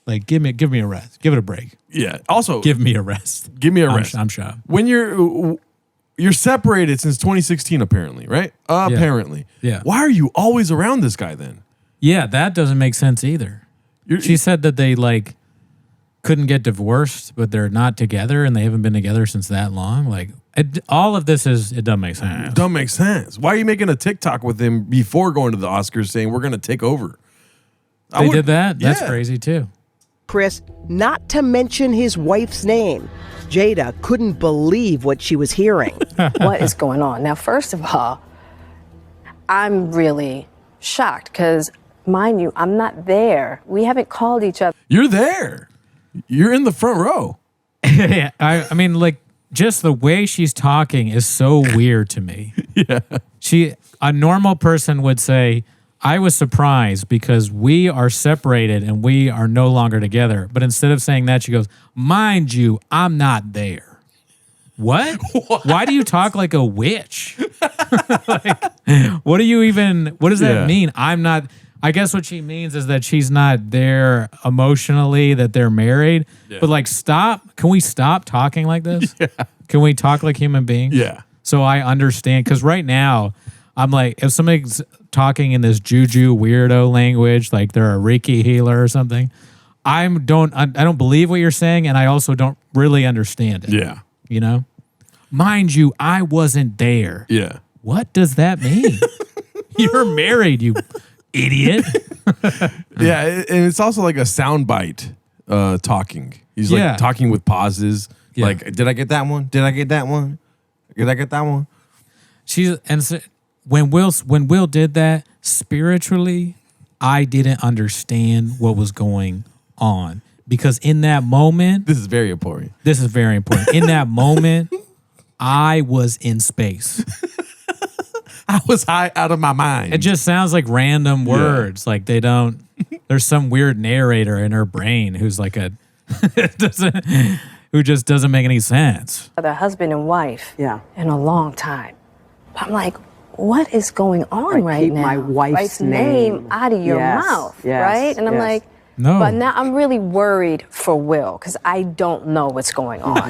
Like give me a rest. Give it a break. Yeah. Also, give me a rest. Give me a rest. I'm sure. When you're separated since 2016, apparently, right? Apparently. Yeah. Why are you always around this guy then? Yeah, that doesn't make sense either. She said that they like couldn't get divorced, but they're not together and they haven't been together since that long. Like all of this it doesn't make sense. Don't make sense. Why are you making a TikTok with him before going to the Oscars saying we're going to take over? They did that? That's crazy too. Chris, not to mention his wife's name. Jada couldn't believe what she was hearing. What is going on? Now, first of all, I'm really shocked because, mind you, I'm not there. We haven't called each other. You're there. You're in the front row. Yeah, I mean, like, just the way she's talking is so weird to me. Yeah. A normal person would say, I was surprised because we are separated and we are no longer together. But instead of saying that, she goes, mind you, I'm not there. What? Why do you talk like a witch? What does that mean? I'm not, I guess what she means is that she's not there emotionally, that they're married. Yeah. But like, can we stop talking like this? Yeah. Can we talk like human beings? Yeah. So I understand, because right now, I'm like, if somebody's talking in this juju weirdo language, like they're a Reiki healer or something, I don't believe what you're saying, and I also don't really understand it. Yeah. You know? Mind you, I wasn't there. Yeah. What does that mean? You're married, you idiot. Yeah, and it's also like a soundbite talking. He's like talking with pauses. Yeah. Like, did I get that one? Did I get that one? Did I get that one? When Will did that, spiritually, I didn't understand what was going on. Because in that moment... This is very important. In that moment, I was in space. I was high out of my mind. It just sounds like random words. Like they don't... There's some weird narrator in her brain who's like who just doesn't make any sense. They're husband and wife in a long time. I'm like... What is going on right now? My wife's name out of your mouth, right? And I'm like, no. But now I'm really worried for Will because I don't know what's going on.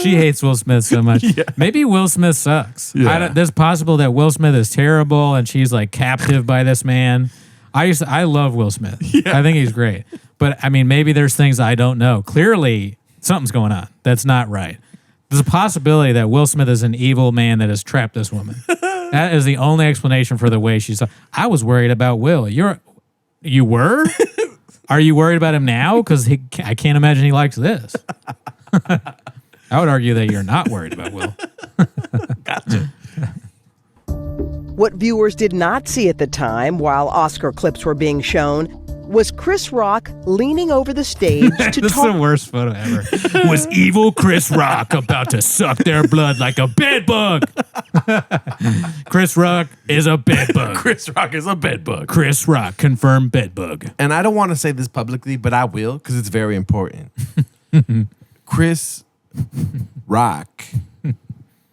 She hates Will Smith so much. Yeah. Maybe Will Smith sucks. Yeah. There's possible that Will Smith is terrible and she's like captive by this man. I love Will Smith. Yeah. I think he's great. But I mean, maybe there's things I don't know. Clearly, something's going on. That's not right. There's a possibility that Will Smith is an evil man that has trapped this woman. That is the only explanation for the way she's... I was worried about Will. You were? Are you worried about him now? Because I can't imagine he likes this. I would argue that you're not worried about Will. Gotcha. What viewers did not see at the time while Oscar clips were being shown was Chris Rock leaning over the stage to talk. This is the worst photo ever. Was evil Chris Rock about to suck their blood like a bedbug? Chris Rock is a bedbug. Chris Rock is a bedbug. Chris Rock, confirmed bedbug. And I don't want to say this publicly, but I will because it's very important. Chris Rock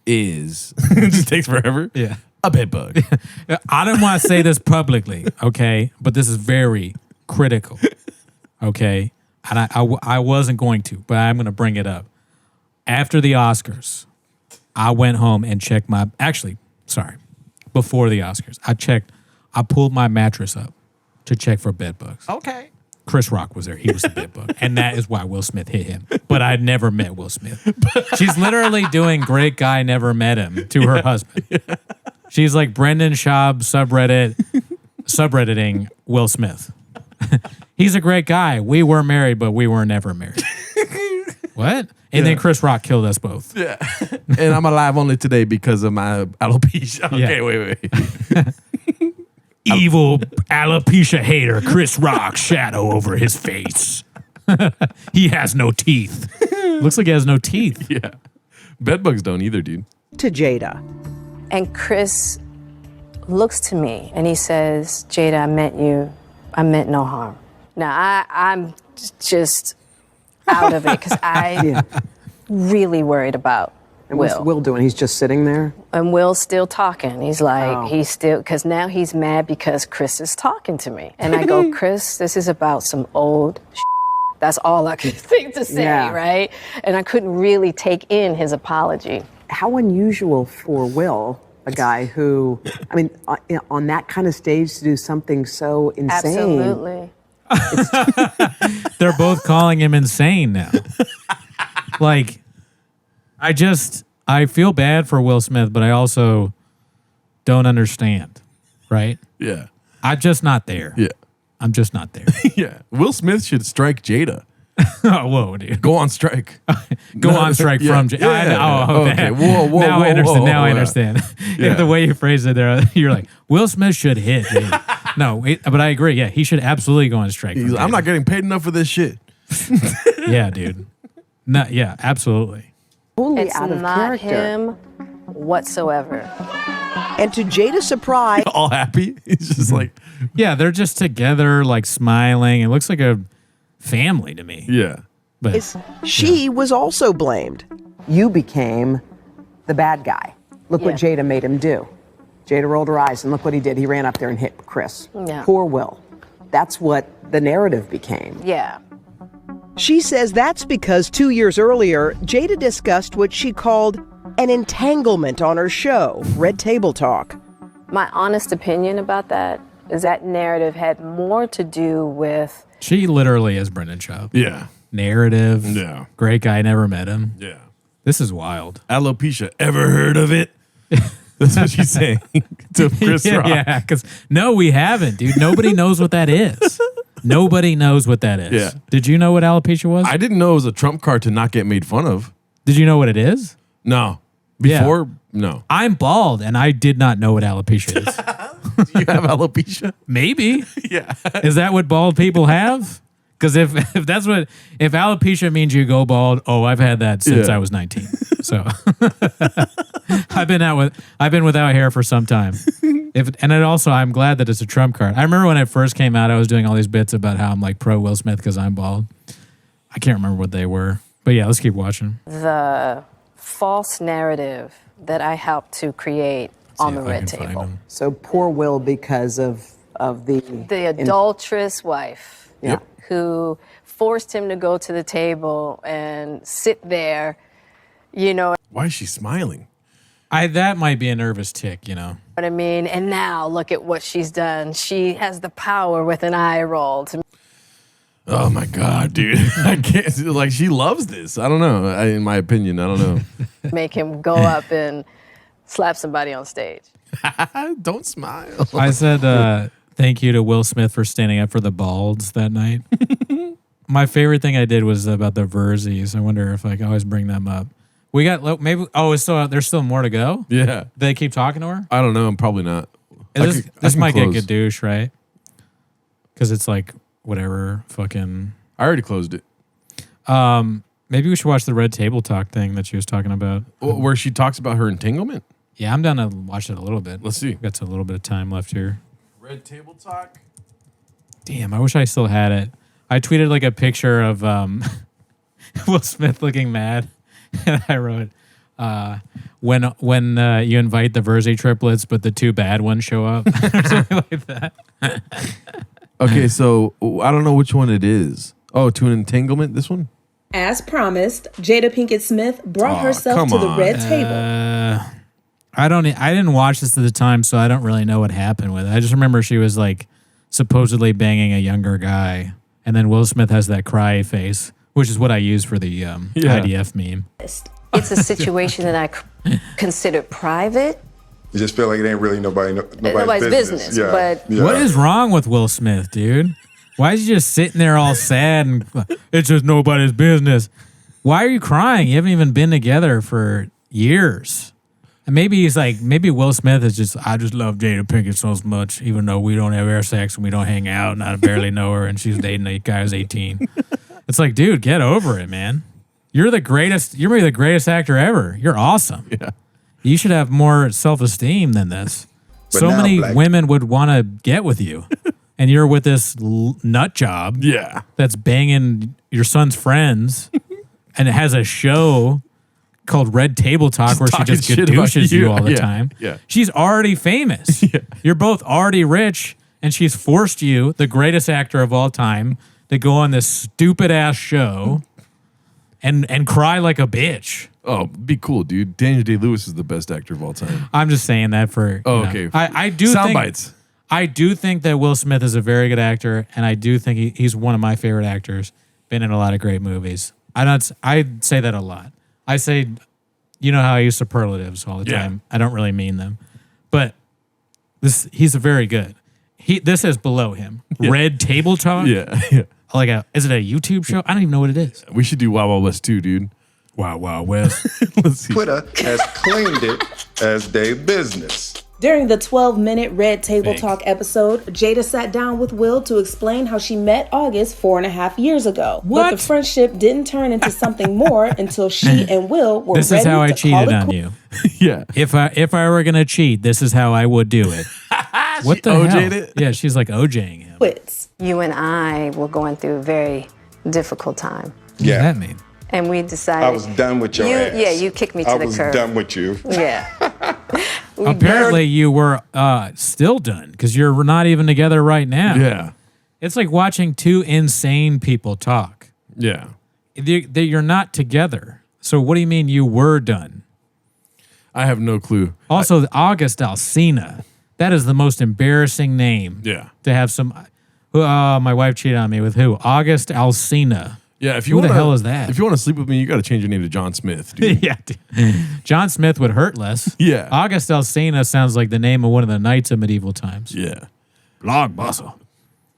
is... It just takes forever. Yeah. A bedbug. I don't want to say this publicly, okay? But this is very critical, okay? And I wasn't going to, but I'm going to bring it up. After the Oscars, I went home and checked before the Oscars, I pulled my mattress up to check for bed bugs. Okay. Chris Rock was there. He was the bit book. And that is why Will Smith hit him. But I'd never met Will Smith. She's literally doing great guy never met him to her husband. She's like Brendan Schaub subredditing Will Smith. He's a great guy. We were married, but we were never married. What? And then Chris Rock killed us both. Yeah. And I'm alive only today because of my alopecia. Okay, wait. Evil alopecia hater Chris Rock shadow over his face. He has no teeth. Looks like he has no teeth. Yeah. Bedbugs don't either, dude. To Jada. And Chris looks to me and he says, Jada, I meant no harm. Now, I'm just out of it because I really worried about And Will. what's Will doing? He's just sitting there? And Will's still talking. He's like, because now he's mad because Chris is talking to me. And I go, Chris, this is about some old shit. That's all I could think to say, right? And I couldn't really take in his apology. How unusual for Will, a guy who, I mean, on that kind of stage to do something so insane. Absolutely. They're both calling him insane now. Like, I feel bad for Will Smith, but I also don't understand, right? Yeah. I'm just not there. Yeah. I'm just not there. Yeah. Will Smith should strike Jada. Oh, whoa, dude. Go on strike. Go on strike from Jada. Yeah. Okay. Whoa, now I understand. Now I yeah. understand. Yeah. The way you phrased it there, you're like, Will Smith should hit, dude. No, but I agree. Yeah, he should absolutely go on strike. I'm not getting paid enough for this shit. Yeah, dude. No, yeah, absolutely. Totally It's out of not character. him whatsoever. And to Jada's surprise, All happy. He's just like, Yeah, they're just together, like smiling. It looks like a family to me. yeah. But she was also blamed. You became the bad guy. Look what Jada made him do. Jada rolled her eyes, and look what he did. He ran up there and hit Chris. Yeah. Poor Will. That's what the narrative became. Yeah. She says that's because 2 years earlier, Jada discussed what she called an entanglement on her show, Red Table Talk. My honest opinion about that is that narrative had more to do with she literally is Brendan Schaub. Yeah. Narrative. Yeah. Great guy, never met him. Yeah. This is wild. Alopecia. Ever heard of it? That's what she's saying to Chris Rock. Yeah, because no, we haven't, dude. Nobody knows what that is. Nobody knows what that is. Yeah. Did you know what alopecia was? I didn't know it was a trump card to not get made fun of. Did you know what it is? No. Yeah. Before, no. I'm bald, and I did not know what alopecia is. Do you have alopecia? Maybe. Yeah. Is that what bald people have? Because if alopecia means you go bald, I've had that since I was 19. So I've been without hair for some time. I'm glad that it's a trump card. I remember when it first came out, I was doing all these bits about how I'm like pro Will Smith because I'm bald. I can't remember what they were, but yeah, let's keep watching. the false narrative that I helped to create on the red table. So poor Will because of The adulterous wife Yeah. who forced him to go to the table and sit there, you know Why is she smiling? That might be a nervous tick, you know. what I mean? And now look at what she's done. She has the power with an eye roll to Oh my God, dude. I can't, like, she loves this. I don't know. In my opinion, I don't know. make him go up and slap somebody on stage. Don't smile. I said thank you to Will Smith for standing up for the balds that night. My favorite thing I did was about the Verzies. I wonder if I can always bring them up. We got maybe. There's still more to go. Yeah. They keep talking to her. I don't know. I'm probably not. This might get gadoosh, right? Because it's like whatever. Fucking. I already closed it. Maybe we should watch the Red Table Talk thing that she was talking about. Where she talks about her entanglement? Yeah, I'm down to watch it a little bit. Let's see. Got a little bit of time left here. Red Table Talk? Damn, I wish I still had it. I tweeted like a picture of Will Smith looking mad. And I wrote, when you invite the Verzi triplets, but the two bad ones show up. Or something like that. Okay, so I don't know which one it is. Oh, to an entanglement, this one? As promised, Jada Pinkett Smith brought herself to the red table. I didn't watch this at the time, so I don't really know what happened with it. I just remember she was like supposedly banging a younger guy, And then Will Smith has that cry face, which is what I use for the IDF meme. It's a situation that I consider private. You just feel like it ain't really nobody's business. But What is wrong with Will Smith, dude? Why is he just sitting there all sad and it's just nobody's business? Why are you crying? You haven't even been together for years. And maybe maybe Will Smith is just, I just love Jada Pinkett so much, even though we don't have air sex and we don't hang out and I barely know her and she's dating a guy who's 18. It's like, dude, get over it, man. You're the greatest. You're maybe the greatest actor ever. You're awesome. Yeah. You should have more self-esteem than this. But so now, many Black- women would want to get with you. And you're with this nut job. Yeah. That's banging your son's friends. And it has a show called Red Table Talk where she just shit about douches you all the time. Yeah. She's already famous. You're both already rich, and she's forced you, the greatest actor of all time, to go on this stupid ass show and cry like a bitch. Oh, be cool, dude. Daniel Day-Lewis is the best actor of all time. I'm just saying that for okay. I do Sound think bites. I do think that Will Smith is a very good actor, and I do think he's one of my favorite actors. Been in a lot of great movies. I say that a lot. I say, you know how I use superlatives all the time. I don't really mean them, but he's a very good. This is below him. Red Table Talk. Yeah. Is it a YouTube show? I don't even know what it is. We should do Wild Wild West too, dude. Wild Wild West. Let's see. Twitter has claimed it as their business. During the 12-minute Red Table Thanks. Talk episode, Jada sat down with Will to explain how she met August 4.5 years ago. What? But the friendship didn't turn into something more until she and Will were This ready is how I to cheated call it on you. Yeah. If I were gonna cheat, this is how I would do it. What the hell? OJ'd it? Yeah, she's like OJing him. quits. you and I were going through a very difficult time. What does that mean? And we decided. I was done with your ass. Yeah, you kicked me to the curb. I was done with you. Yeah. Apparently, you were still done because you're not even together right now. Yeah. It's like watching two insane people talk. Yeah. You're not together. So what do you mean you were done? I have no clue. Also, August Alsina. That is the most embarrassing name. Yeah. To have some. My wife cheated on me with who? August Alsina. Yeah, if you Who the wanna, hell is that? If you want to sleep with me, you got to change your name to John Smith, dude. Yeah, dude. John Smith would hurt less. Yeah. August Alsina sounds like the name of one of the knights of medieval times. Yeah. Blockbuster.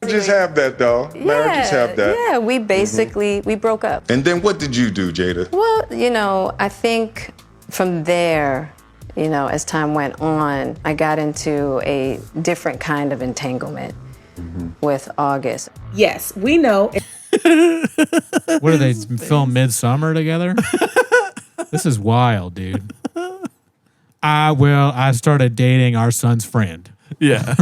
Marriages have that, though. Marriages have that. Yeah, we basically, we broke up. And then what did you do, Jada? Well, I think from there, as time went on, I got into a different kind of entanglement with August. Yes, we know. What do they film Midsummer together? This is wild, dude. I started dating our son's friend. Yeah.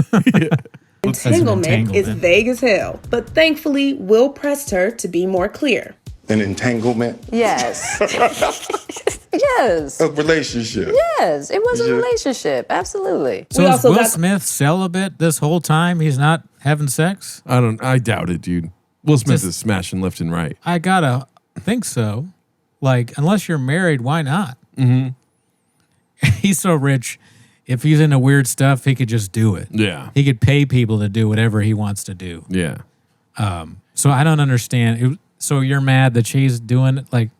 Entanglement is vague as hell, but thankfully, Will pressed her to be more clear. An entanglement? Yes. Yes. A relationship? Yes, it was a relationship. Absolutely. So is Will Smith celibate this whole time? He's not having sex? I doubt it, dude. Will Smith is smashing left and right. I gotta think so. Like, unless you're married, why not? Mm-hmm. He's so rich. If he's into weird stuff, he could just do it. Yeah. He could pay people to do whatever he wants to do. Yeah. So I don't understand. So you're mad that she's doing it? Like,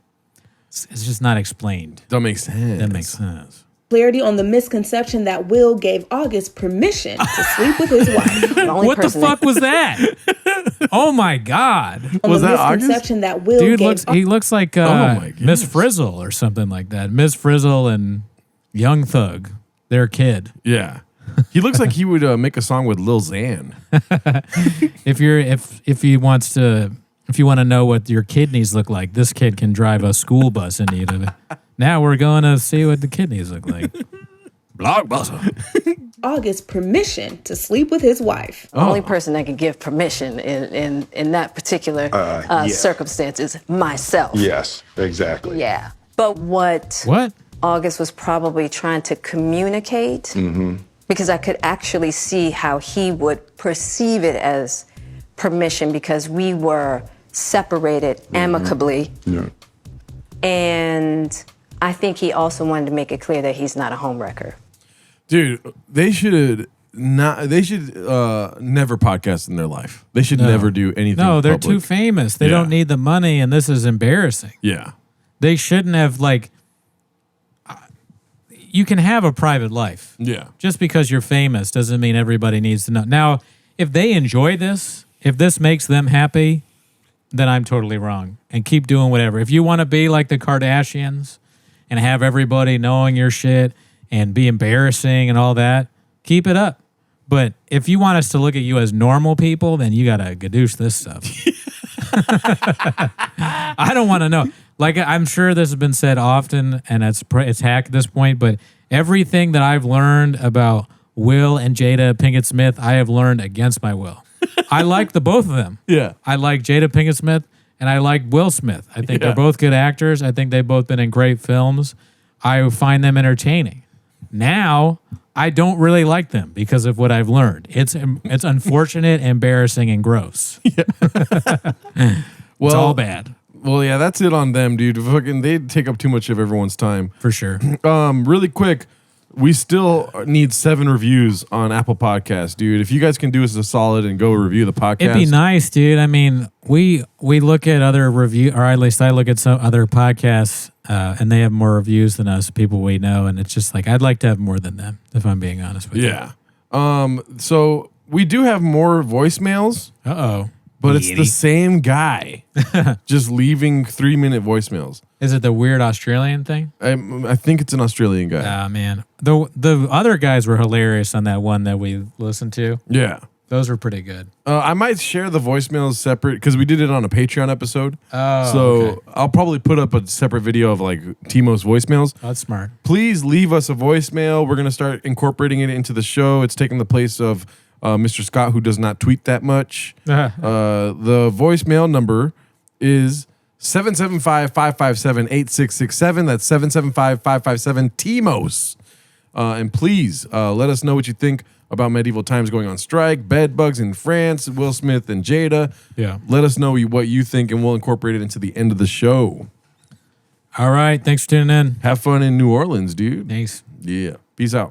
it's just not explained. That makes sense. That makes sense. Clarity on the misconception that Will gave August permission to sleep with his wife. What the fuck was that? Oh my God. On the misconception that Will Dude, gave he looks like Miss Frizzle or something like that. Miss Frizzle and Young Thug, their kid. Yeah. He looks like he would make a song with Lil Xan. If you want to know what your kidneys look like, this kid can drive a school bus in need of it. Now we're going to see what the kidneys look like. Blockbuster. August permission to sleep with his wife. The only person that can give permission in that particular circumstance is myself. Yes, exactly. Yeah. But what August was probably trying to communicate, because I could actually see how he would perceive it as permission because we were separated amicably. Yeah. And I think he also wanted to make it clear that he's not a homewrecker. Dude, they should have They should never podcast in their life. They should never do anything. No, they're public. too famous. They don't need the money, and this is embarrassing. Yeah. They shouldn't have, like, you can have a private life. Yeah. Just because you're famous doesn't mean everybody needs to know. Now, if they enjoy this, if this makes them happy, then I'm totally wrong. And keep doing whatever. If you want to be like the Kardashians and have everybody knowing your shit and be embarrassing and all that, keep it up. But if you want us to look at you as normal people, then you got to gadoosh this stuff. I don't want to know. Like, I'm sure this has been said often, and it's hack at this point, but everything that I've learned about Will and Jada Pinkett Smith, I have learned against my will. I like the both of them. Yeah. I like Jada Pinkett Smith, and I like Will Smith. I think they're both good actors. I think they've both been in great films. I find them entertaining. Now, I don't really like them because of what I've learned. It's unfortunate, embarrassing, and gross. It's all bad. Well, yeah, that's it on them, dude. Fucking, they take up too much of everyone's time. For sure. Really quick, we still need 7 reviews on Apple Podcasts, dude. If you guys can do us a solid and go review the podcast. It'd be nice, dude. I mean, we look at other review, or at least I look at some other podcasts, and they have more reviews than us, people we know, and it's just like, I'd like to have more than them, if I'm being honest with you. Yeah. So we do have more voicemails. Uh-oh. But it's the same guy just leaving 3-minute voicemails. Is it the weird Australian thing? I think it's an Australian guy. Ah, man. The other guys were hilarious on that one that we listened to. Yeah. Those were pretty good. I might share the voicemails separate because we did it on a Patreon episode. Oh, so okay. I'll probably put up a separate video of like Timo's voicemails. Oh, that's smart. Please leave us a voicemail. We're going to start incorporating it into the show. It's taking the place of Mr. Scott, who does not tweet that much. The voicemail number is 775-557-8667. That's 775-557-TIMOS. And please let us know what you think about Medieval Times going on strike, bed bugs in France, Will Smith and Jada. Yeah. Let us know what you think, and we'll incorporate it into the end of the show. All right. Thanks for tuning in. Have fun in New Orleans, dude. Thanks. Yeah. Peace out.